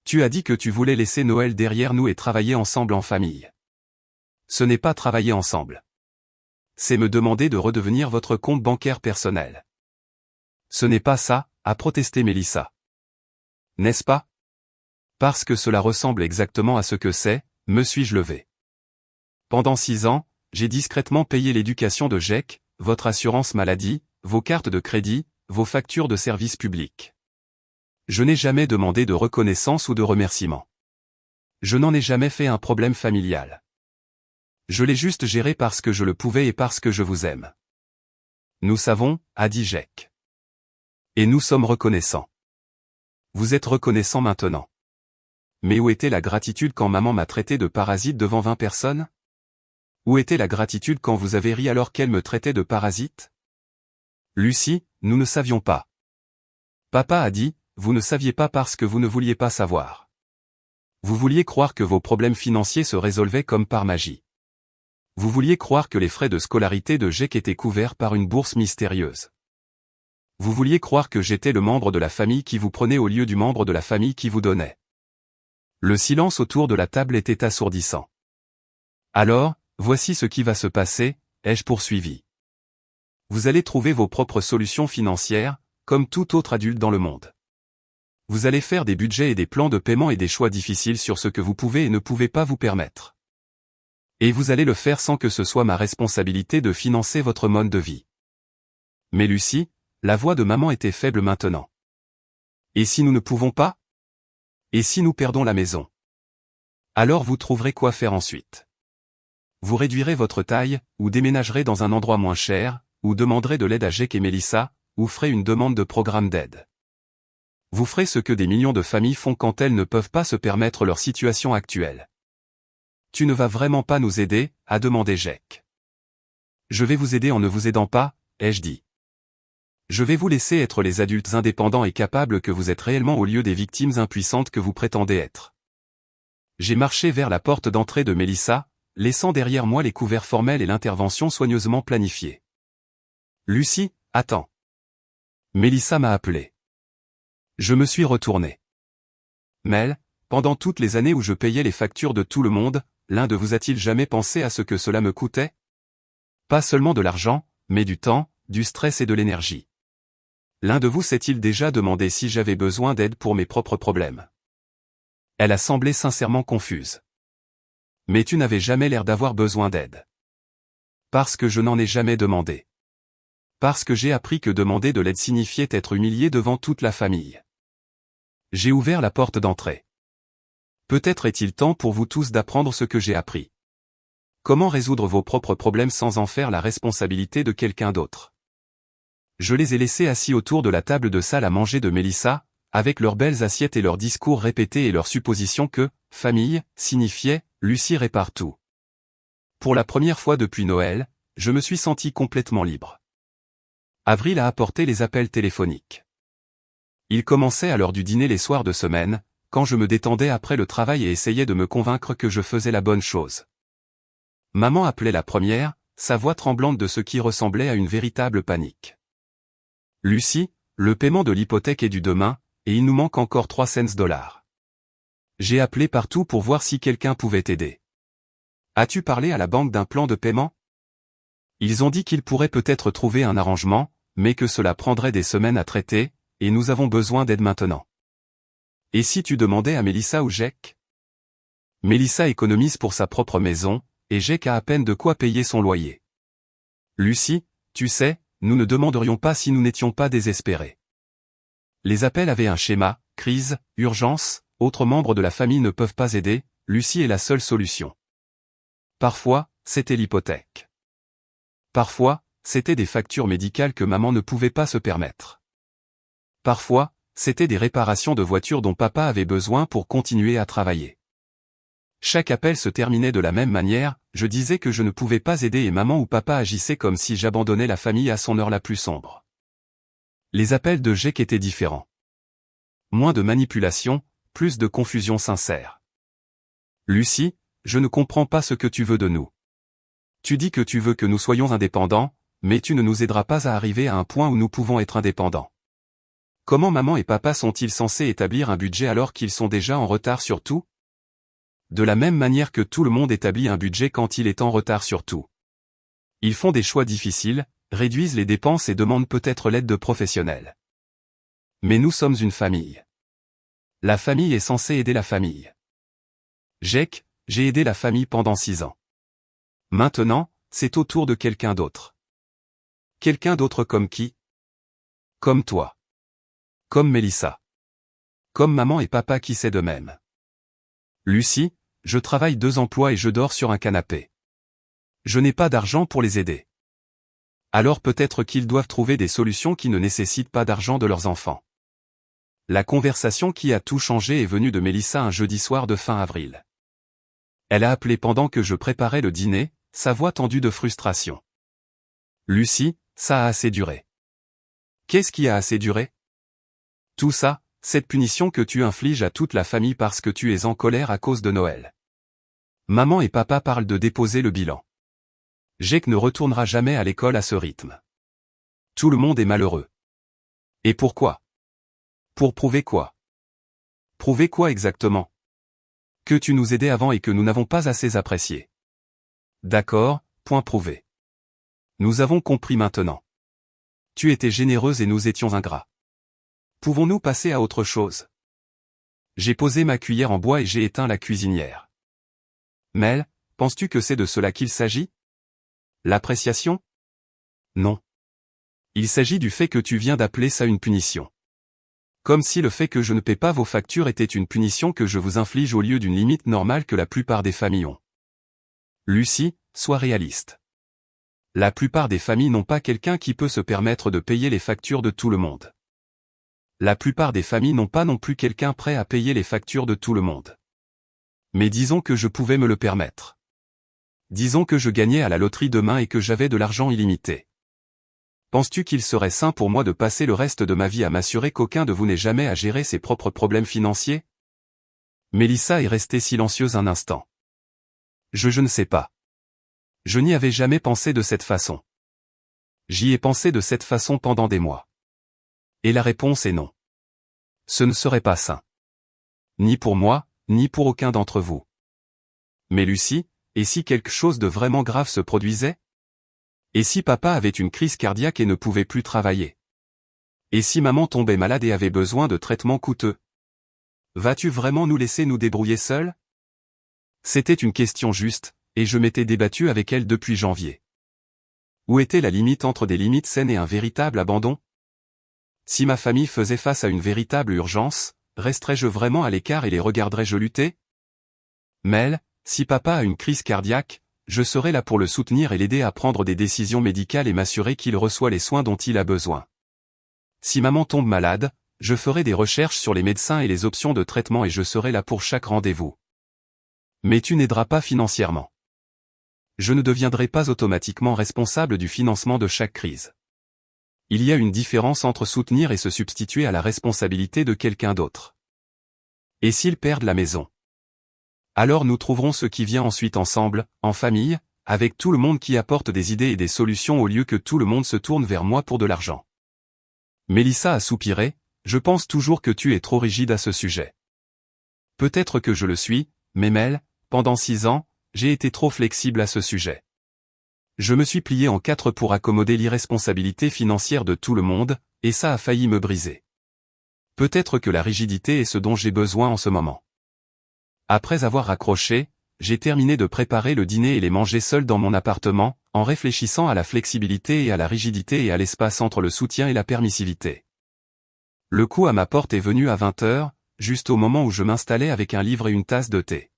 Tu as dit que tu voulais laisser Noël derrière nous et travailler ensemble en famille. Ce n'est pas travailler ensemble. C'est me demander de redevenir votre compte bancaire personnel. Ce n'est pas ça, a protesté Mélissa. N'est-ce pas? Parce que cela ressemble exactement à ce que c'est, me suis-je levé. Pendant 6 ans, j'ai discrètement payé l'éducation de Jake, votre assurance maladie, vos cartes de crédit, vos factures de services publics. Je n'ai jamais demandé de reconnaissance ou de remerciement. Je n'en ai jamais fait un problème familial. Je l'ai juste géré parce que je le pouvais et parce que je vous aime. Nous savons, a dit Jake. Et nous sommes reconnaissants. Vous êtes reconnaissant maintenant. Mais où était la gratitude quand maman m'a traité de parasite devant 20 personnes? Où était la gratitude quand vous avez ri alors qu'elle me traitait de parasite? Lucie, nous ne savions pas. Papa a dit, vous ne saviez pas parce que vous ne vouliez pas savoir. Vous vouliez croire que vos problèmes financiers se résolvaient comme par magie. Vous vouliez croire que les frais de scolarité de Jake étaient couverts par une bourse mystérieuse. Vous vouliez croire que j'étais le membre de la famille qui vous prenait au lieu du membre de la famille qui vous donnait. Le silence autour de la table était assourdissant. Alors, voici ce qui va se passer, ai-je poursuivi. Vous allez trouver vos propres solutions financières, comme tout autre adulte dans le monde. Vous allez faire des budgets et des plans de paiement et des choix difficiles sur ce que vous pouvez et ne pouvez pas vous permettre. Et vous allez le faire sans que ce soit ma responsabilité de financer votre mode de vie. Mais Lucie, la voix de maman était faible maintenant. Et si nous ne pouvons pas? Et si nous perdons la maison? Alors vous trouverez quoi faire ensuite. Vous réduirez votre taille, ou déménagerez dans un endroit moins cher, ou demanderez de l'aide à Jake et Mélissa, ou ferez une demande de programme d'aide. Vous ferez ce que des millions de familles font quand elles ne peuvent pas se permettre leur situation actuelle. Tu ne vas vraiment pas nous aider, a demandé Jake. Je vais vous aider en ne vous aidant pas, ai-je dit. Je vais vous laisser être les adultes indépendants et capables que vous êtes réellement au lieu des victimes impuissantes que vous prétendez être. J'ai marché vers la porte d'entrée de Mélissa, laissant derrière moi les couverts formels et l'intervention soigneusement planifiée. Lucie, attends. Mélissa m'a appelé. Je me suis retourné. Mel, pendant toutes les années où je payais les factures de tout le monde, l'un de vous a-t-il jamais pensé à ce que cela me coûtait? Pas seulement de l'argent, mais du temps, du stress et de l'énergie. L'un de vous s'est-il déjà demandé si j'avais besoin d'aide pour mes propres problèmes? Elle a semblé sincèrement confuse. Mais tu n'avais jamais l'air d'avoir besoin d'aide. Parce que je n'en ai jamais demandé. Parce que j'ai appris que demander de l'aide signifiait être humilié devant toute la famille. J'ai ouvert la porte d'entrée. Peut-être est-il temps pour vous tous d'apprendre ce que j'ai appris. Comment résoudre vos propres problèmes sans en faire la responsabilité de quelqu'un d'autre. Je les ai laissés assis autour de la table de salle à manger de Mélissa, avec leurs belles assiettes et leurs discours répétés et leur supposition que « famille » signifiait « Lucie répare tout ». Pour la première fois depuis Noël, je me suis senti complètement libre. Avril a apporté les appels téléphoniques. Ils commençaient à l'heure du dîner les soirs de semaine, quand je me détendais après le travail et essayais de me convaincre que je faisais la bonne chose. Maman appelait la première, sa voix tremblante de ce qui ressemblait à une véritable panique. Lucie, le paiement de l'hypothèque est dû demain, et il nous manque encore 300 $. J'ai appelé partout pour voir si quelqu'un pouvait t'aider. As-tu parlé à la banque d'un plan de paiement? Ils ont dit qu'ils pourraient peut-être trouver un arrangement, mais que cela prendrait des semaines à traiter, et nous avons besoin d'aide maintenant. Et si tu demandais à Mélissa ou Jake? Mélissa économise pour sa propre maison, et Jake a à peine de quoi payer son loyer. Lucie, tu sais, nous ne demanderions pas si nous n'étions pas désespérés. Les appels avaient un schéma, crise, urgence, autres membres de la famille ne peuvent pas aider, Lucie est la seule solution. Parfois, c'était l'hypothèque. Parfois, c'était des factures médicales que maman ne pouvait pas se permettre. Parfois, c'était des réparations de voitures dont papa avait besoin pour continuer à travailler. Chaque appel se terminait de la même manière, je disais que je ne pouvais pas aider et maman ou papa agissaient comme si j'abandonnais la famille à son heure la plus sombre. Les appels de Jake étaient différents. Moins de manipulation, plus de confusion sincère. Lucie, je ne comprends pas ce que tu veux de nous. Tu dis que tu veux que nous soyons indépendants, mais tu ne nous aideras pas à arriver à un point où nous pouvons être indépendants. Comment maman et papa sont-ils censés établir un budget alors qu'ils sont déjà en retard sur tout? De la même manière que tout le monde établit un budget quand il est en retard sur tout. Ils font des choix difficiles, réduisent les dépenses et demandent peut-être l'aide de professionnels. Mais nous sommes une famille. La famille est censée aider la famille. Jake, j'ai aidé la famille pendant 6 ans. Maintenant, c'est au tour de quelqu'un d'autre. Quelqu'un d'autre comme qui? Comme toi. Comme Mélissa. Comme maman et papa qui sait de même. Lucie, je travaille 2 emplois et je dors sur un canapé. Je n'ai pas d'argent pour les aider. Alors peut-être qu'ils doivent trouver des solutions qui ne nécessitent pas d'argent de leurs enfants. La conversation qui a tout changé est venue de Mélissa un jeudi soir de fin avril. Elle a appelé pendant que je préparais le dîner, sa voix tendue de frustration. Lucie, ça a assez duré. Qu'est-ce qui a assez duré? Tout ça, cette punition que tu infliges à toute la famille parce que tu es en colère à cause de Noël. Maman et papa parlent de déposer le bilan. Jake ne retournera jamais à l'école à ce rythme. Tout le monde est malheureux. Et pourquoi? Pour prouver quoi? Prouver quoi exactement? Que tu nous aidais avant et que nous n'avons pas assez apprécié. D'accord, point prouvé. Nous avons compris maintenant. Tu étais généreuse et nous étions ingrats. Pouvons-nous passer à autre chose? J'ai posé ma cuillère en bois et j'ai éteint la cuisinière. Mel, penses-tu que c'est de cela qu'il s'agit? L'appréciation? Non. Il s'agit du fait que tu viens d'appeler ça une punition. Comme si le fait que je ne paie pas vos factures était une punition que je vous inflige au lieu d'une limite normale que la plupart des familles ont. Lucie, sois réaliste. La plupart des familles n'ont pas quelqu'un qui peut se permettre de payer les factures de tout le monde. La plupart des familles n'ont pas non plus quelqu'un prêt à payer les factures de tout le monde. Mais disons que je pouvais me le permettre. Disons que je gagnais à la loterie demain et que j'avais de l'argent illimité. Penses-tu qu'il serait sain pour moi de passer le reste de ma vie à m'assurer qu'aucun de vous n'ait jamais à gérer ses propres problèmes financiers? Mélissa est restée silencieuse un instant. Je ne sais pas. Je n'y avais jamais pensé de cette façon. J'y ai pensé de cette façon pendant des mois. Et la réponse est non. Ce ne serait pas sain. Ni pour moi, ni pour aucun d'entre vous. Mais Lucie, et si quelque chose de vraiment grave se produisait? Et si papa avait une crise cardiaque et ne pouvait plus travailler? Et si maman tombait malade et avait besoin de traitements coûteux? Vas-tu vraiment nous laisser nous débrouiller seuls? C'était une question juste, et je m'étais débattu avec elle depuis janvier. Où était la limite entre des limites saines et un véritable abandon? Si ma famille faisait face à une véritable urgence, resterais-je vraiment à l'écart et les regarderais-je lutter? Mel, si papa a une crise cardiaque, je serai là pour le soutenir et l'aider à prendre des décisions médicales et m'assurer qu'il reçoit les soins dont il a besoin. Si maman tombe malade, je ferai des recherches sur les médecins et les options de traitement et je serai là pour chaque rendez-vous. Mais tu n'aideras pas financièrement. Je ne deviendrai pas automatiquement responsable du financement de chaque crise. Il y a une différence entre soutenir et se substituer à la responsabilité de quelqu'un d'autre. Et s'ils perdent la maison? Alors nous trouverons ce qui vient ensuite ensemble, en famille, avec tout le monde qui apporte des idées et des solutions au lieu que tout le monde se tourne vers moi pour de l'argent. Mélissa a soupiré, je pense toujours que tu es trop rigide à ce sujet. Peut-être que je le suis, mais Mel, pendant 6 ans, j'ai été trop flexible à ce sujet. Je me suis plié en 4 pour accommoder l'irresponsabilité financière de tout le monde, et ça a failli me briser. Peut-être que la rigidité est ce dont j'ai besoin en ce moment. Après avoir raccroché, j'ai terminé de préparer le dîner et les manger seul dans mon appartement, en réfléchissant à la flexibilité et à la rigidité et à l'espace entre le soutien et la permissivité. Le coup à ma porte est venu à 20h, juste au moment où je m'installais avec un livre et une tasse de thé.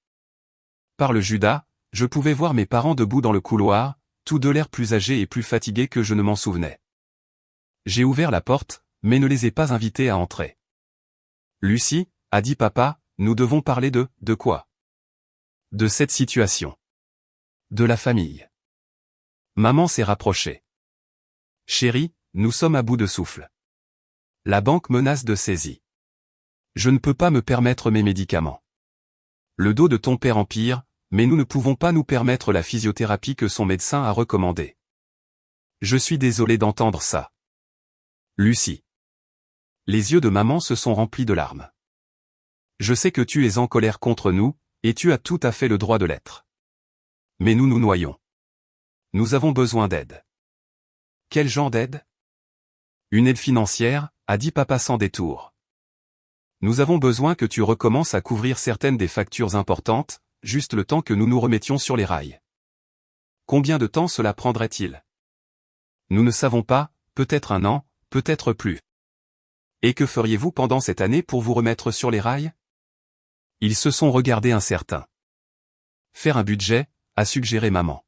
Par le Judas, je pouvais voir mes parents debout dans le couloir, tous deux l'air plus âgés et plus fatigués que je ne m'en souvenais. J'ai ouvert la porte, mais ne les ai pas invités à entrer. Lucie, a dit papa, nous devons parler de quoi? De cette situation. De la famille. Maman s'est rapprochée. Chérie, nous sommes à bout de souffle. La banque menace de saisie. Je ne peux pas me permettre mes médicaments. Le dos de ton père empire, mais nous ne pouvons pas nous permettre la physiothérapie que son médecin a recommandée. Je suis désolé d'entendre ça. Lucie. Les yeux de maman se sont remplis de larmes. Je sais que tu es en colère contre nous, et tu as tout à fait le droit de l'être. Mais nous nous noyons. Nous avons besoin d'aide. Quel genre d'aide? Une aide financière, a dit papa sans détour. Nous avons besoin que tu recommences à couvrir certaines des factures importantes, juste le temps que nous nous remettions sur les rails. Combien de temps cela prendrait-il? Nous ne savons pas, peut-être 1 an, peut-être plus. Et que feriez-vous pendant cette année pour vous remettre sur les rails? Ils se sont regardés incertains. Faire un budget, a suggéré maman.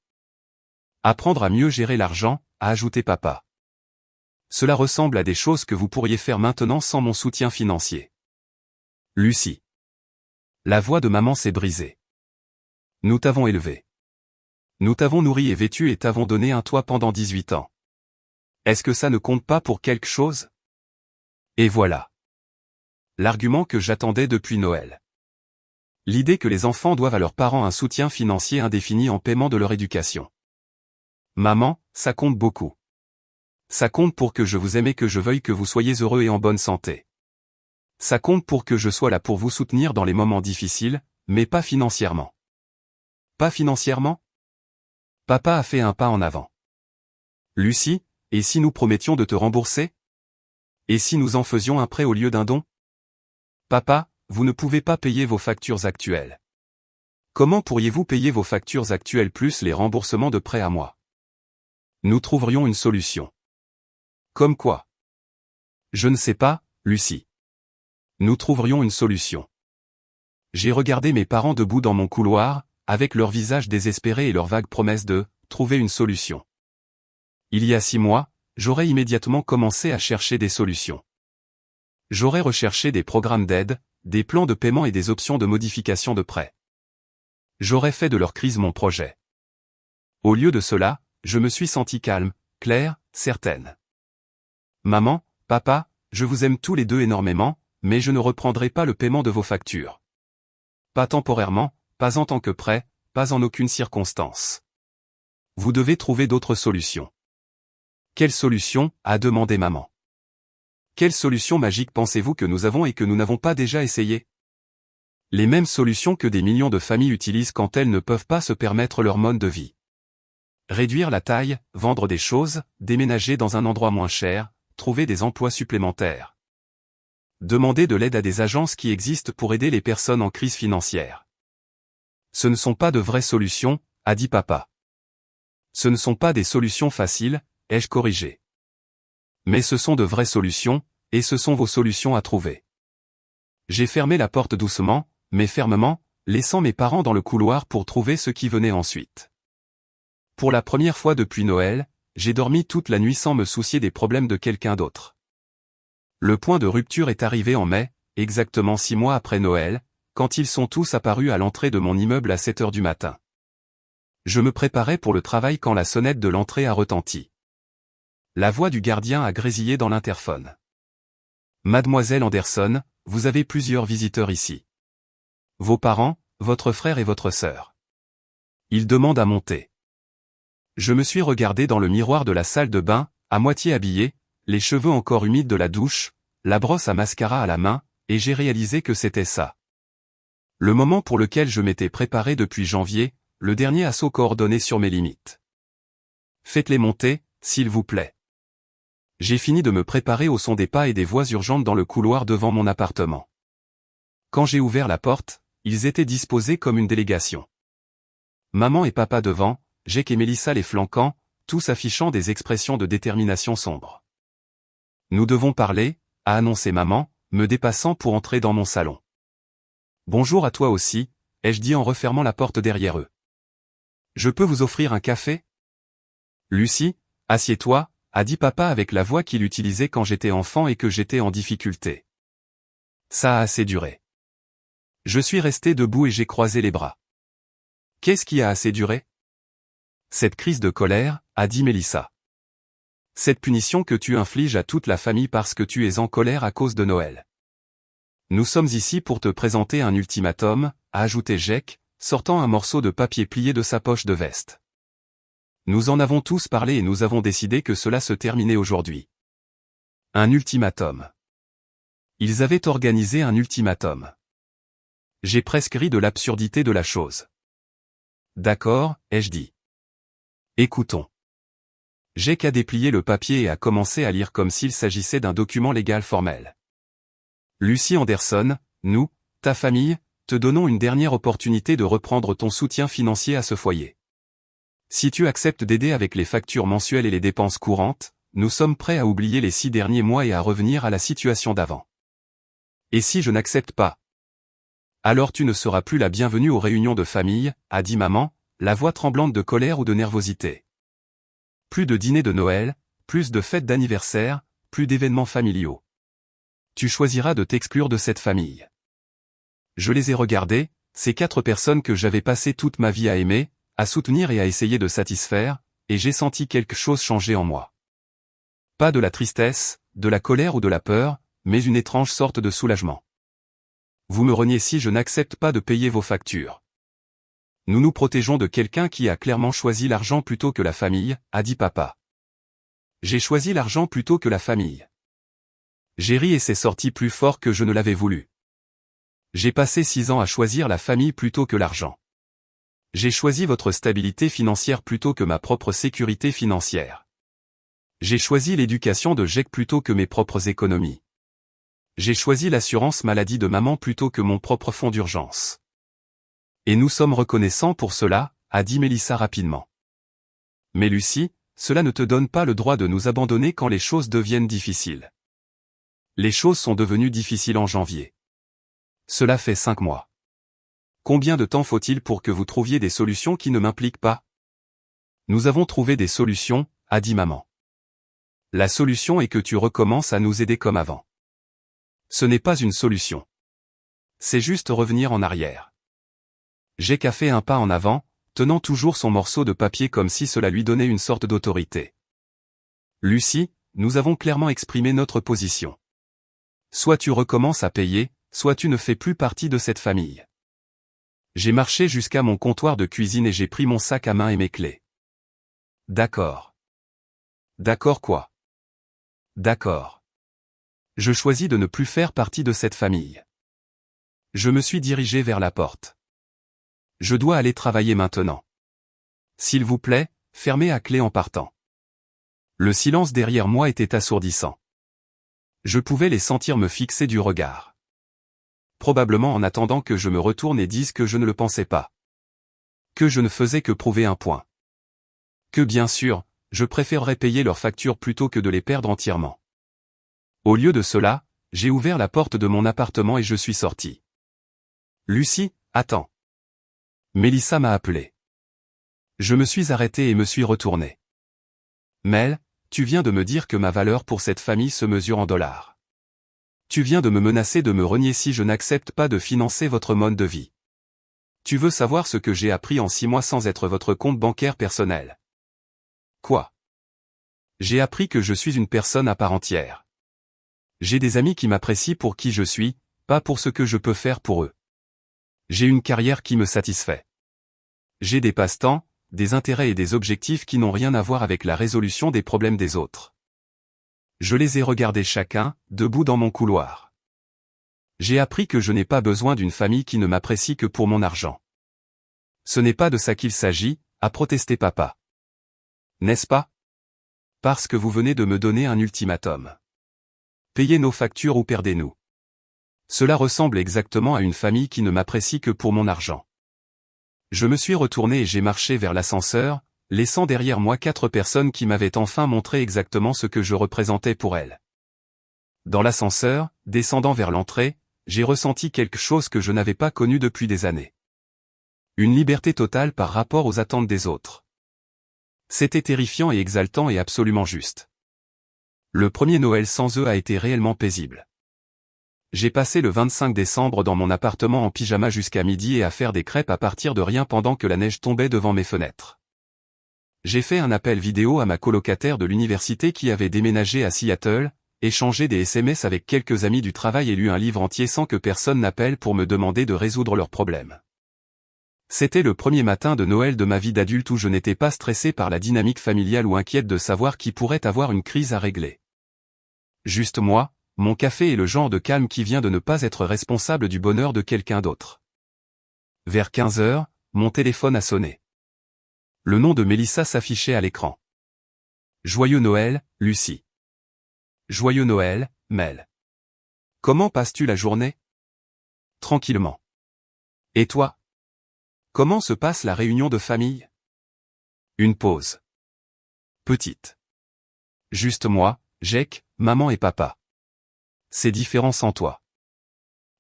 Apprendre à mieux gérer l'argent, a ajouté papa. Cela ressemble à des choses que vous pourriez faire maintenant sans mon soutien financier. Lucie. La voix de maman s'est brisée. Nous t'avons élevé. Nous t'avons nourri et vêtu et t'avons donné un toit pendant 18 ans. Est-ce que ça ne compte pas pour quelque chose? Et voilà. L'argument que j'attendais depuis Noël. L'idée que les enfants doivent à leurs parents un soutien financier indéfini en paiement de leur éducation. Maman, ça compte beaucoup. Ça compte pour que je vous aime et que je veuille que vous soyez heureux et en bonne santé. Ça compte pour que je sois là pour vous soutenir dans les moments difficiles, mais pas financièrement. Pas financièrement? Papa a fait un pas en avant. Lucie, et si nous promettions de te rembourser? Et si nous en faisions un prêt au lieu d'un don? Papa, vous ne pouvez pas payer vos factures actuelles. Comment pourriez-vous payer vos factures actuelles plus les remboursements de prêts à moi? Nous trouverions une solution. Comme quoi? Je ne sais pas, Lucie. Nous trouverions une solution. J'ai regardé mes parents debout dans mon couloir, avec leur visage désespéré et leur vague promesse de « trouver une solution ». Il y a 6 mois, j'aurais immédiatement commencé à chercher des solutions. J'aurais recherché des programmes d'aide, des plans de paiement et des options de modification de prêt. J'aurais fait de leur crise mon projet. Au lieu de cela, je me suis senti calme, claire, certaine. Maman, papa, je vous aime tous les deux énormément, mais je ne reprendrai pas le paiement de vos factures. Pas temporairement, pas en tant que prêt, pas en aucune circonstance. Vous devez trouver d'autres solutions. Quelle solution, a demandé maman. Quelle solution magique pensez-vous que nous avons et que nous n'avons pas déjà essayé? Les mêmes solutions que des millions de familles utilisent quand elles ne peuvent pas se permettre leur mode de vie. Réduire la taille, vendre des choses, déménager dans un endroit moins cher, trouver des emplois supplémentaires. Demander de l'aide à des agences qui existent pour aider les personnes en crise financière. Ce ne sont pas de vraies solutions, a dit papa. Ce ne sont pas des solutions faciles, ai-je corrigé. Mais ce sont de vraies solutions, et ce sont vos solutions à trouver. J'ai fermé la porte doucement, mais fermement, laissant mes parents dans le couloir pour trouver ce qui venait ensuite. Pour la première fois depuis Noël, j'ai dormi toute la nuit sans me soucier des problèmes de quelqu'un d'autre. Le point de rupture est arrivé en mai, exactement 6 mois après Noël, quand ils sont tous apparus à l'entrée de mon immeuble à 7 heures du matin. Je me préparais pour le travail quand la sonnette de l'entrée a retenti. La voix du gardien a grésillé dans l'interphone. Mademoiselle Anderson, vous avez plusieurs visiteurs ici. Vos parents, votre frère et votre sœur. Ils demandent à monter. Je me suis regardé dans le miroir de la salle de bain, à moitié habillé, les cheveux encore humides de la douche, la brosse à mascara à la main, et j'ai réalisé que c'était ça. Le moment pour lequel je m'étais préparé depuis janvier, le dernier assaut coordonné sur mes limites. Faites-les monter, s'il vous plaît. J'ai fini de me préparer au son des pas et des voix urgentes dans le couloir devant mon appartement. Quand j'ai ouvert la porte, ils étaient disposés comme une délégation. Maman et papa devant, Jake et Mélissa les flanquant, tous affichant des expressions de détermination sombre. Nous devons parler, a annoncé maman, me dépassant pour entrer dans mon salon. Bonjour à toi aussi, ai-je dit en refermant la porte derrière eux. Je peux vous offrir un café? Lucie, assieds-toi, a dit papa avec la voix qu'il utilisait quand j'étais enfant et que j'étais en difficulté. Ça a assez duré. Je suis resté debout et j'ai croisé les bras. Qu'est-ce qui a assez duré? Cette crise de colère, a dit Mélissa. Cette punition que tu infliges à toute la famille parce que tu es en colère à cause de Noël. Nous sommes ici pour te présenter un ultimatum, a ajouté Jake, sortant un morceau de papier plié de sa poche de veste. Nous en avons tous parlé et nous avons décidé que cela se terminait aujourd'hui. Un ultimatum. Ils avaient organisé un ultimatum. J'ai presque ri de l'absurdité de la chose. D'accord, ai-je dit. Écoutons. Jake a déplié le papier et a commencé à lire comme s'il s'agissait d'un document légal formel. Lucie Anderson, nous, ta famille, te donnons une dernière opportunité de reprendre ton soutien financier à ce foyer. Si tu acceptes d'aider avec les factures mensuelles et les dépenses courantes, nous sommes prêts à oublier les 6 derniers mois et à revenir à la situation d'avant. Et si je n'accepte pas? Alors tu ne seras plus la bienvenue aux réunions de famille, a dit maman, la voix tremblante de colère ou de nervosité. Plus de dîners de Noël, plus de fêtes d'anniversaire, plus d'événements familiaux. Tu choisiras de t'exclure de cette famille. Je les ai regardés, ces 4 personnes que j'avais passé toute ma vie à aimer, à soutenir et à essayer de satisfaire, et j'ai senti quelque chose changer en moi. Pas de la tristesse, de la colère ou de la peur, mais une étrange sorte de soulagement. Vous me reniez si je n'accepte pas de payer vos factures. Nous nous protégeons de quelqu'un qui a clairement choisi l'argent plutôt que la famille, a dit papa. J'ai choisi l'argent plutôt que la famille. J'ai ri et c'est sorti plus fort que je ne l'avais voulu. J'ai passé 6 ans à choisir la famille plutôt que l'argent. J'ai choisi votre stabilité financière plutôt que ma propre sécurité financière. J'ai choisi l'éducation de Jake plutôt que mes propres économies. J'ai choisi l'assurance maladie de maman plutôt que mon propre fonds d'urgence. Et nous sommes reconnaissants pour cela, a dit Mélissa rapidement. Mais Lucie, cela ne te donne pas le droit de nous abandonner quand les choses deviennent difficiles. Les choses sont devenues difficiles en janvier. Cela fait 5 mois. Combien de temps faut-il pour que vous trouviez des solutions qui ne m'impliquent pas? Nous avons trouvé des solutions, a dit maman. La solution est que tu recommences à nous aider comme avant. Ce n'est pas une solution. C'est juste revenir en arrière. Jake a fait un pas en avant, tenant toujours son morceau de papier comme si cela lui donnait une sorte d'autorité. Lucie, nous avons clairement exprimé notre position. Soit tu recommences à payer, soit tu ne fais plus partie de cette famille. J'ai marché jusqu'à mon comptoir de cuisine et j'ai pris mon sac à main et mes clés. D'accord. D'accord quoi? D'accord. Je choisis de ne plus faire partie de cette famille. Je me suis dirigé vers la porte. Je dois aller travailler maintenant. S'il vous plaît, fermez à clé en partant. Le silence derrière moi était assourdissant. Je pouvais les sentir me fixer du regard. Probablement en attendant que je me retourne et dise que je ne le pensais pas. Que je ne faisais que prouver un point. Que bien sûr, je préférerais payer leurs factures plutôt que de les perdre entièrement. Au lieu de cela, j'ai ouvert la porte de mon appartement et je suis sorti. Lucie, attends. Mélissa m'a appelé. Je me suis arrêté et me suis retourné. Mel, tu viens de me dire que ma valeur pour cette famille se mesure en dollars. Tu viens de me menacer de me renier si je n'accepte pas de financer votre mode de vie. Tu veux savoir ce que j'ai appris en 6 mois sans être votre compte bancaire personnel? Quoi? J'ai appris que je suis une personne à part entière. J'ai des amis qui m'apprécient pour qui je suis, pas pour ce que je peux faire pour eux. J'ai une carrière qui me satisfait. J'ai des passe-temps, des intérêts et des objectifs qui n'ont rien à voir avec la résolution des problèmes des autres. Je les ai regardés chacun, debout dans mon couloir. J'ai appris que je n'ai pas besoin d'une famille qui ne m'apprécie que pour mon argent. Ce n'est pas de ça qu'il s'agit, a protesté papa. N'est-ce pas? Parce que vous venez de me donner un ultimatum. Payez nos factures ou perdez-nous. Cela ressemble exactement à une famille qui ne m'apprécie que pour mon argent. Je me suis retourné et j'ai marché vers l'ascenseur, laissant derrière moi 4 personnes qui m'avaient enfin montré exactement ce que je représentais pour elles. Dans l'ascenseur, descendant vers l'entrée, j'ai ressenti quelque chose que je n'avais pas connu depuis des années. Une liberté totale par rapport aux attentes des autres. C'était terrifiant et exaltant et absolument juste. Le premier Noël sans eux a été réellement paisible. J'ai passé le 25 décembre dans mon appartement en pyjama jusqu'à midi et à faire des crêpes à partir de rien pendant que la neige tombait devant mes fenêtres. J'ai fait un appel vidéo à ma colocataire de l'université qui avait déménagé à Seattle, échangé des SMS avec quelques amis du travail et lu un livre entier sans que personne n'appelle pour me demander de résoudre leurs problèmes. C'était le premier matin de Noël de ma vie d'adulte où je n'étais pas stressé par la dynamique familiale ou inquiète de savoir qui pourrait avoir une crise à régler. Juste moi, mon café et le genre de calme qui vient de ne pas être responsable du bonheur de quelqu'un d'autre. Vers 15 heures, mon téléphone a sonné. Le nom de Mélissa s'affichait à l'écran. Joyeux Noël, Lucie. Joyeux Noël, Mel. Comment passes-tu la journée? Tranquillement. Et toi? Comment se passe la réunion de famille? Une pause. Petite. Juste moi, Jake, maman et papa. C'est différent sans toi.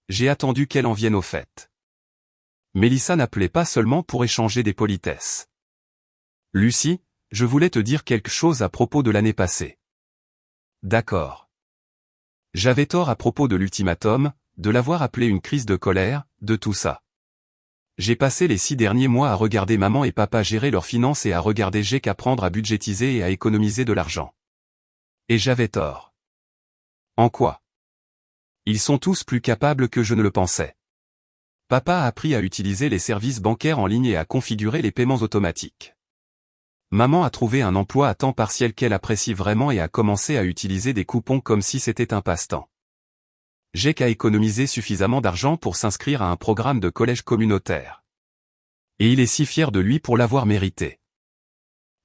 J'ai attendu qu'elle en vienne au fait. Mélissa n'appelait pas seulement pour échanger des politesses. Lucie, je voulais te dire quelque chose à propos de l'année passée. D'accord. J'avais tort à propos de l'ultimatum, de l'avoir appelé une crise de colère, de tout ça. J'ai passé les 6 derniers mois à regarder maman et papa gérer leurs finances et à regarder Jake apprendre à budgétiser et à économiser de l'argent. Et j'avais tort. En quoi? Ils sont tous plus capables que je ne le pensais. Papa a appris à utiliser les services bancaires en ligne et à configurer les paiements automatiques. Maman a trouvé un emploi à temps partiel qu'elle apprécie vraiment et a commencé à utiliser des coupons comme si c'était un passe-temps. Jake a économisé suffisamment d'argent pour s'inscrire à un programme de collège communautaire. Et il est si fier de lui pour l'avoir mérité.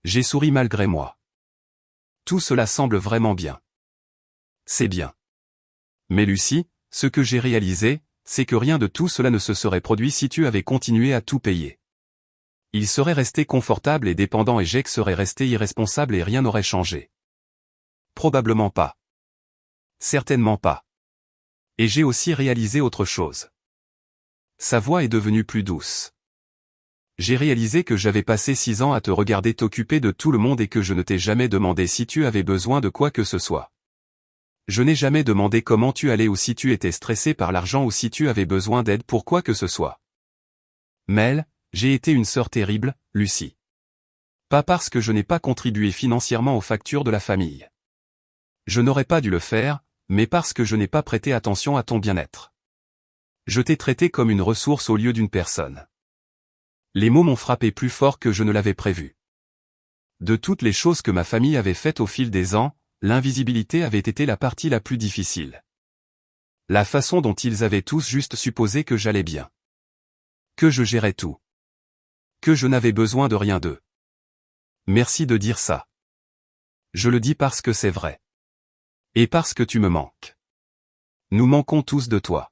J'ai souri malgré moi. Tout cela semble vraiment bien. C'est bien. Mais Lucie, ce que j'ai réalisé, c'est que rien de tout cela ne se serait produit si tu avais continué à tout payer. Il serait resté confortable et dépendant et Jake serait resté irresponsable et rien n'aurait changé. Probablement pas. Certainement pas. Et j'ai aussi réalisé autre chose. Sa voix est devenue plus douce. J'ai réalisé que j'avais passé 6 ans à te regarder t'occuper de tout le monde et que je ne t'ai jamais demandé si tu avais besoin de quoi que ce soit. Je n'ai jamais demandé comment tu allais ou si tu étais stressé par l'argent ou si tu avais besoin d'aide pour quoi que ce soit. Mel, j'ai été une sœur terrible, Lucie. Pas parce que je n'ai pas contribué financièrement aux factures de la famille. Je n'aurais pas dû le faire, mais parce que je n'ai pas prêté attention à ton bien-être. Je t'ai traité comme une ressource au lieu d'une personne. Les mots m'ont frappé plus fort que je ne l'avais prévu. De toutes les choses que ma famille avait faites au fil des ans, l'invisibilité avait été la partie la plus difficile. La façon dont ils avaient tous juste supposé que j'allais bien. Que je gérais tout. Que je n'avais besoin de rien d'eux. Merci de dire ça. Je le dis parce que c'est vrai. Et parce que tu me manques. Nous manquons tous de toi.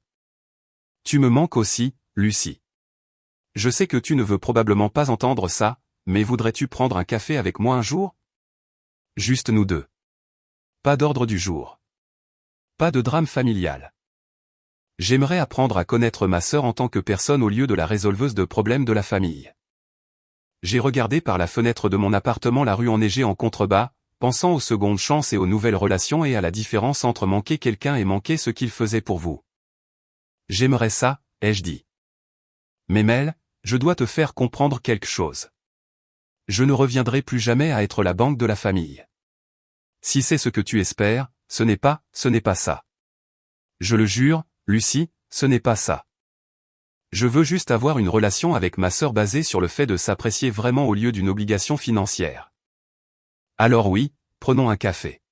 Tu me manques aussi, Lucie. Je sais que tu ne veux probablement pas entendre ça, mais voudrais-tu prendre un café avec moi un jour? Juste nous deux. Pas d'ordre du jour. Pas de drame familial. J'aimerais apprendre à connaître ma sœur en tant que personne au lieu de la résolveuse de problèmes de la famille. J'ai regardé par la fenêtre de mon appartement la rue enneigée en contrebas, pensant aux secondes chances et aux nouvelles relations et à la différence entre manquer quelqu'un et manquer ce qu'il faisait pour vous. J'aimerais ça, ai-je dit. Mais Mel, je dois te faire comprendre quelque chose. Je ne reviendrai plus jamais à être la banque de la famille. Si c'est ce que tu espères, ce n'est pas ça. Je le jure, Lucie, ce n'est pas ça. Je veux juste avoir une relation avec ma sœur basée sur le fait de s'apprécier vraiment au lieu d'une obligation financière. Alors oui, prenons un café.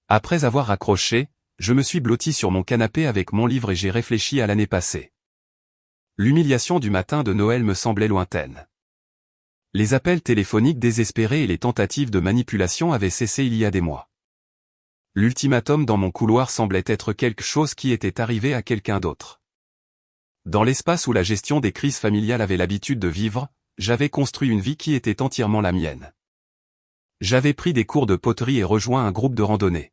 Après avoir raccroché, je me suis blotti sur mon canapé avec mon livre et j'ai réfléchi à l'année passée. L'humiliation du matin de Noël me semblait lointaine. Les appels téléphoniques désespérés et les tentatives de manipulation avaient cessé il y a des mois. L'ultimatum dans mon couloir semblait être quelque chose qui était arrivé à quelqu'un d'autre. Dans l'espace où la gestion des crises familiales avait l'habitude de vivre, j'avais construit une vie qui était entièrement la mienne. J'avais pris des cours de poterie et rejoint un groupe de randonnée.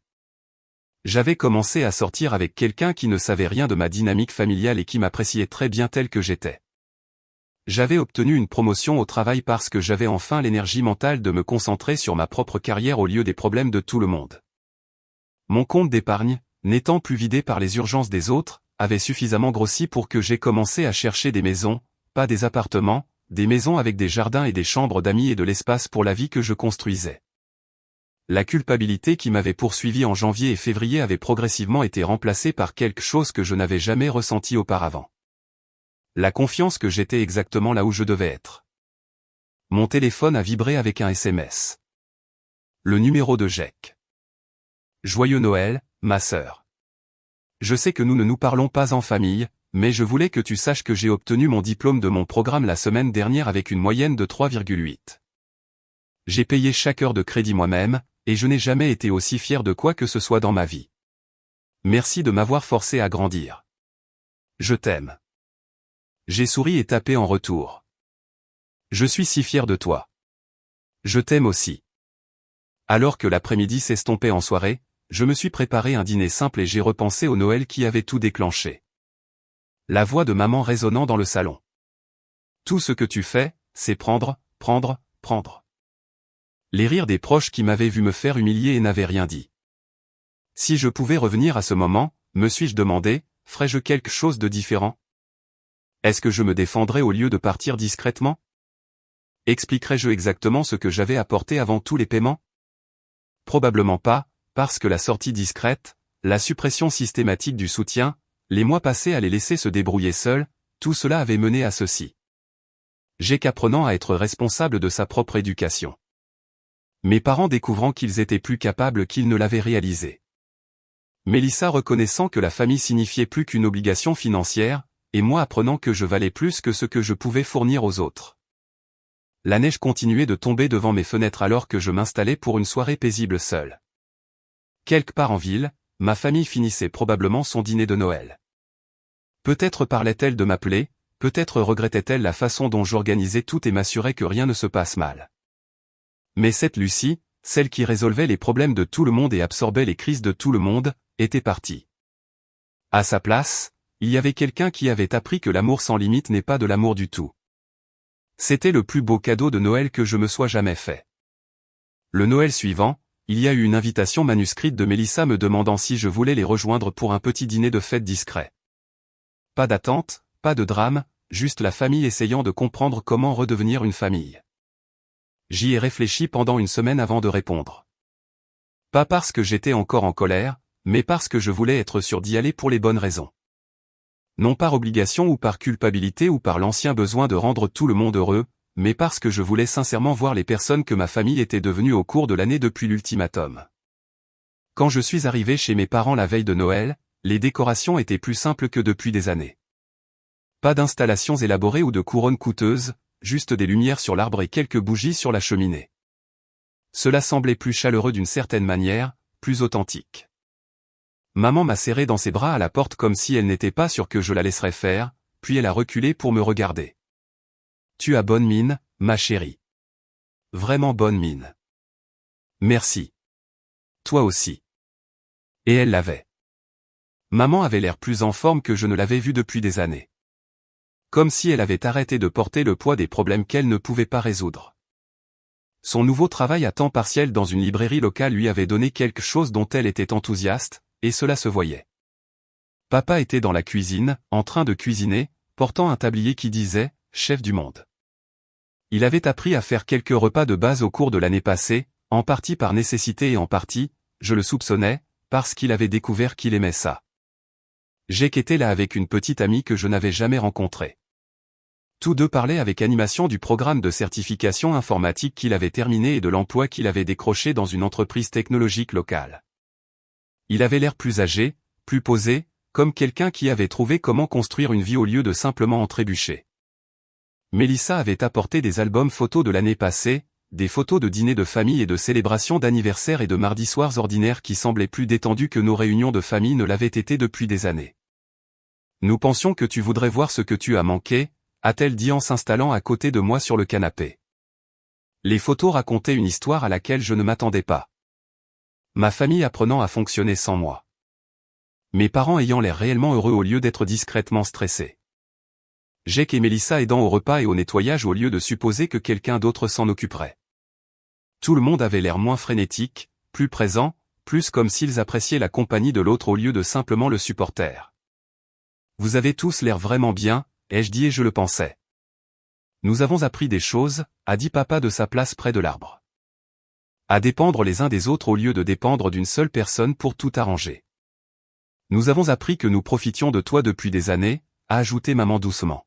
J'avais commencé à sortir avec quelqu'un qui ne savait rien de ma dynamique familiale et qui m'appréciait très bien tel que j'étais. J'avais obtenu une promotion au travail parce que j'avais enfin l'énergie mentale de me concentrer sur ma propre carrière au lieu des problèmes de tout le monde. Mon compte d'épargne, n'étant plus vidé par les urgences des autres, avait suffisamment grossi pour que j'aie commencé à chercher des maisons, pas des appartements, des maisons avec des jardins et des chambres d'amis et de l'espace pour la vie que je construisais. La culpabilité qui m'avait poursuivi en janvier et février avait progressivement été remplacée par quelque chose que je n'avais jamais ressenti auparavant. La confiance que j'étais exactement là où je devais être. Mon téléphone a vibré avec un SMS. Le numéro de Jack. Joyeux Noël, ma sœur. Je sais que nous ne nous parlons pas en famille, mais je voulais que tu saches que j'ai obtenu mon diplôme de mon programme la semaine dernière avec une moyenne de 3,8. J'ai payé chaque heure de crédit moi-même, et je n'ai jamais été aussi fier de quoi que ce soit dans ma vie. Merci de m'avoir forcé à grandir. Je t'aime. J'ai souri et tapé en retour. Je suis si fier de toi. Je t'aime aussi. Alors que l'après-midi s'estompait en soirée, je me suis préparé un dîner simple et j'ai repensé au Noël qui avait tout déclenché. La voix de maman résonnant dans le salon. Tout ce que tu fais, c'est prendre, prendre, prendre. Les rires des proches qui m'avaient vu me faire humilier et n'avaient rien dit. Si je pouvais revenir à ce moment, me suis-je demandé, ferais-je quelque chose de différent? Est-ce que je me défendrais au lieu de partir discrètement? Expliquerais-je exactement ce que j'avais apporté avant tous les paiements? Probablement pas, parce que la sortie discrète, la suppression systématique du soutien, les mois passés à les laisser se débrouiller seuls, tout cela avait mené à ceci. Jack apprenant à être responsable de sa propre éducation. Mes parents découvrant qu'ils étaient plus capables qu'ils ne l'avaient réalisé. Mélissa reconnaissant que la famille signifiait plus qu'une obligation financière, et moi apprenant que je valais plus que ce que je pouvais fournir aux autres. La neige continuait de tomber devant mes fenêtres alors que je m'installais pour une soirée paisible seule. Quelque part en ville, ma famille finissait probablement son dîner de Noël. Peut-être parlait-elle de m'appeler, peut-être regrettait-elle la façon dont j'organisais tout et m'assurait que rien ne se passe mal. Mais cette Lucie, celle qui résolvait les problèmes de tout le monde et absorbait les crises de tout le monde, était partie. À sa place, il y avait quelqu'un qui avait appris que l'amour sans limite n'est pas de l'amour du tout. C'était le plus beau cadeau de Noël que je me sois jamais fait. Le Noël suivant, il y a eu une invitation manuscrite de Mélissa me demandant si je voulais les rejoindre pour un petit dîner de fête discret. Pas d'attente, pas de drame, juste la famille essayant de comprendre comment redevenir une famille. J'y ai réfléchi pendant une semaine avant de répondre. Pas parce que j'étais encore en colère, mais parce que je voulais être sûr d'y aller pour les bonnes raisons. Non par obligation ou par culpabilité ou par l'ancien besoin de rendre tout le monde heureux, mais parce que je voulais sincèrement voir les personnes que ma famille était devenue au cours de l'année depuis l'ultimatum. Quand je suis arrivé chez mes parents la veille de Noël, les décorations étaient plus simples que depuis des années. Pas d'installations élaborées ou de couronnes coûteuses, juste des lumières sur l'arbre et quelques bougies sur la cheminée. Cela semblait plus chaleureux d'une certaine manière, plus authentique. Maman m'a serré dans ses bras à la porte comme si elle n'était pas sûre que je la laisserais faire, puis elle a reculé pour me regarder. Tu as bonne mine, ma chérie. Vraiment bonne mine. Merci. Toi aussi. Et elle l'avait. Maman avait l'air plus en forme que je ne l'avais vue depuis des années. Comme si elle avait arrêté de porter le poids des problèmes qu'elle ne pouvait pas résoudre. Son nouveau travail à temps partiel dans une librairie locale lui avait donné quelque chose dont elle était enthousiaste, et cela se voyait. Papa était dans la cuisine, en train de cuisiner, portant un tablier qui disait « Chef du monde ». Il avait appris à faire quelques repas de base au cours de l'année passée, en partie par nécessité et en partie, je le soupçonnais, parce qu'il avait découvert qu'il aimait ça. Jake était là avec une petite amie que je n'avais jamais rencontrée. Tous deux parlaient avec animation du programme de certification informatique qu'il avait terminé et de l'emploi qu'il avait décroché dans une entreprise technologique locale. Il avait l'air plus âgé, plus posé, comme quelqu'un qui avait trouvé comment construire une vie au lieu de simplement en trébucher. Mélissa avait apporté des albums photos de l'année passée, des photos de dîners de famille et de célébrations d'anniversaire et de mardis soirs ordinaires qui semblaient plus détendus que nos réunions de famille ne l'avaient été depuis des années. Nous pensions que tu voudrais voir ce que tu as manqué, a-t-elle dit en s'installant à côté de moi sur le canapé. Les photos racontaient une histoire à laquelle je ne m'attendais pas. Ma famille apprenant à fonctionner sans moi. Mes parents ayant l'air réellement heureux au lieu d'être discrètement stressés. Jake et Mélissa aidant au repas et au nettoyage au lieu de supposer que quelqu'un d'autre s'en occuperait. Tout le monde avait l'air moins frénétique, plus présent, plus comme s'ils appréciaient la compagnie de l'autre au lieu de simplement le supporter. Vous avez tous l'air vraiment bien, ai-je dit et je le pensais. Nous avons appris des choses, a dit papa de sa place près de l'arbre. À dépendre les uns des autres au lieu de dépendre d'une seule personne pour tout arranger. Nous avons appris que nous profitions de toi depuis des années, a ajouté maman doucement.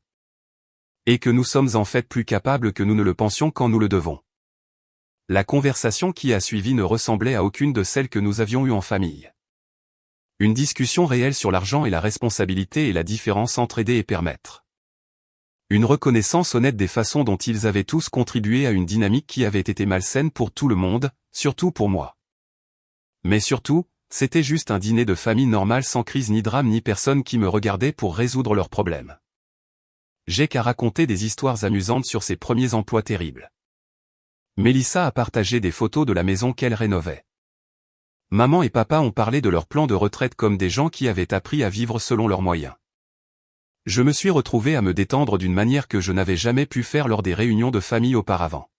Et que nous sommes en fait plus capables que nous ne le pensions quand nous le devons. La conversation qui a suivi ne ressemblait à aucune de celles que nous avions eues en famille. Une discussion réelle sur l'argent et la responsabilité et la différence entre aider et permettre. Une reconnaissance honnête des façons dont ils avaient tous contribué à une dynamique qui avait été malsaine pour tout le monde, surtout pour moi. Mais surtout, c'était juste un dîner de famille normal sans crise ni drame ni personne qui me regardait pour résoudre leurs problèmes. Jake a raconté des histoires amusantes sur ses premiers emplois terribles. Mélissa a partagé des photos de la maison qu'elle rénovait. Maman et papa ont parlé de leur plan de retraite comme des gens qui avaient appris à vivre selon leurs moyens. Je me suis retrouvé à me détendre d'une manière que je n'avais jamais pu faire lors des réunions de famille auparavant.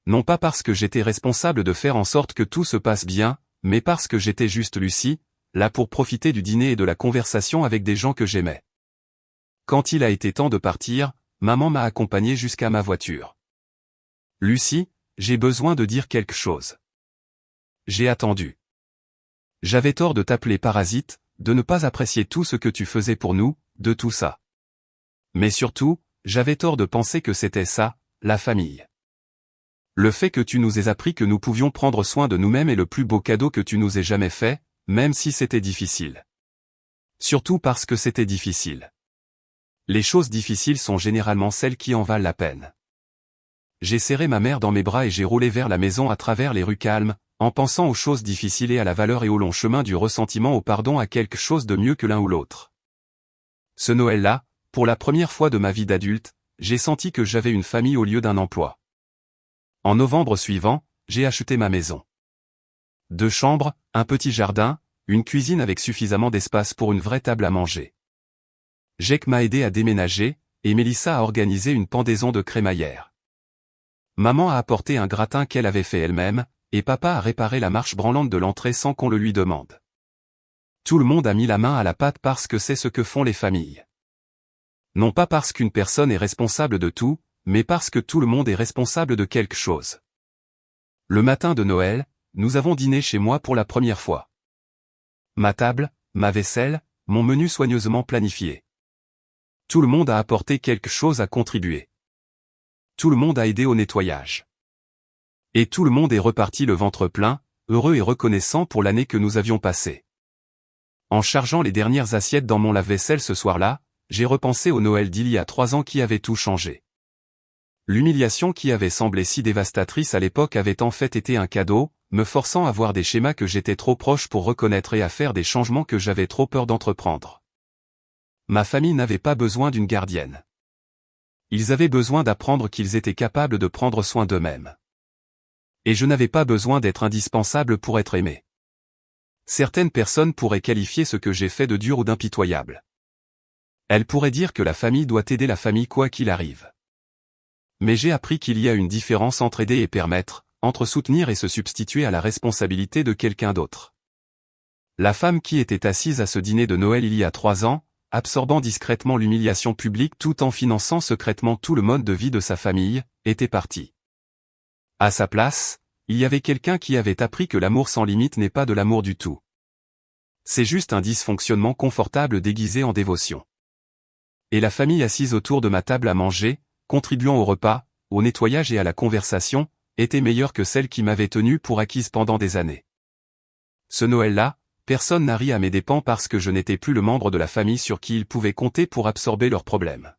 Non pas parce que j'étais responsable de faire en sorte que tout se passe bien, mais parce que j'étais juste Lucie, là pour profiter du dîner et de la conversation avec des gens que j'aimais. Quand il a été temps de partir, maman m'a accompagné jusqu'à ma voiture. Lucie, j'ai besoin de dire quelque chose. J'ai attendu. J'avais tort de t'appeler parasite, de ne pas apprécier tout ce que tu faisais pour nous, de tout ça. Mais surtout, j'avais tort de penser que c'était ça, la famille. Le fait que tu nous aies appris que nous pouvions prendre soin de nous-mêmes est le plus beau cadeau que tu nous aies jamais fait, même si c'était difficile. Surtout parce que c'était difficile. Les choses difficiles sont généralement celles qui en valent la peine. J'ai serré ma mère dans mes bras et j'ai roulé vers la maison à travers les rues calmes, en pensant aux choses difficiles et à la valeur et au long chemin du ressentiment au pardon à quelque chose de mieux que l'un ou l'autre. Ce Noël-là, pour la première fois de ma vie d'adulte, j'ai senti que j'avais une famille au lieu d'un emploi. En novembre suivant, j'ai acheté ma maison. 2 chambres, un petit jardin, une cuisine avec suffisamment d'espace pour une vraie table à manger. Jake m'a aidé à déménager, et Mélissa a organisé une pendaison de crémaillère. Maman a apporté un gratin qu'elle avait fait elle-même, et papa a réparé la marche branlante de l'entrée sans qu'on le lui demande. Tout le monde a mis la main à la pâte parce que c'est ce que font les familles. Non pas parce qu'une personne est responsable de tout, mais parce que tout le monde est responsable de quelque chose. Le matin de Noël, nous avons dîné chez moi pour la première fois. Ma table, ma vaisselle, mon menu soigneusement planifié. Tout le monde a apporté quelque chose à contribuer. Tout le monde a aidé au nettoyage. Et tout le monde est reparti le ventre plein, heureux et reconnaissant pour l'année que nous avions passée. En chargeant les dernières assiettes dans mon lave-vaisselle ce soir-là, j'ai repensé au Noël d'il y a 3 ans qui avait tout changé. L'humiliation qui avait semblé si dévastatrice à l'époque avait en fait été un cadeau, me forçant à voir des schémas que j'étais trop proche pour reconnaître et à faire des changements que j'avais trop peur d'entreprendre. Ma famille n'avait pas besoin d'une gardienne. Ils avaient besoin d'apprendre qu'ils étaient capables de prendre soin d'eux-mêmes. Et je n'avais pas besoin d'être indispensable pour être aimé. Certaines personnes pourraient qualifier ce que j'ai fait de dur ou d'impitoyable. Elles pourraient dire que la famille doit aider la famille quoi qu'il arrive. Mais j'ai appris qu'il y a une différence entre aider et permettre, entre soutenir et se substituer à la responsabilité de quelqu'un d'autre. La femme qui était assise à ce dîner de Noël il y a 3 ans, absorbant discrètement l'humiliation publique tout en finançant secrètement tout le mode de vie de sa famille, était partie. À sa place, il y avait quelqu'un qui avait appris que l'amour sans limite n'est pas de l'amour du tout. c'est juste un dysfonctionnement confortable déguisé en dévotion. Et la famille assise autour de ma table à manger, contribuant au repas, au nettoyage et à la conversation, était meilleure que celle qui m'avait tenue pour acquise pendant des années. Ce Noël-là, personne n'a ri à mes dépens parce que je n'étais plus le membre de la famille sur qui ils pouvaient compter pour absorber leurs problèmes.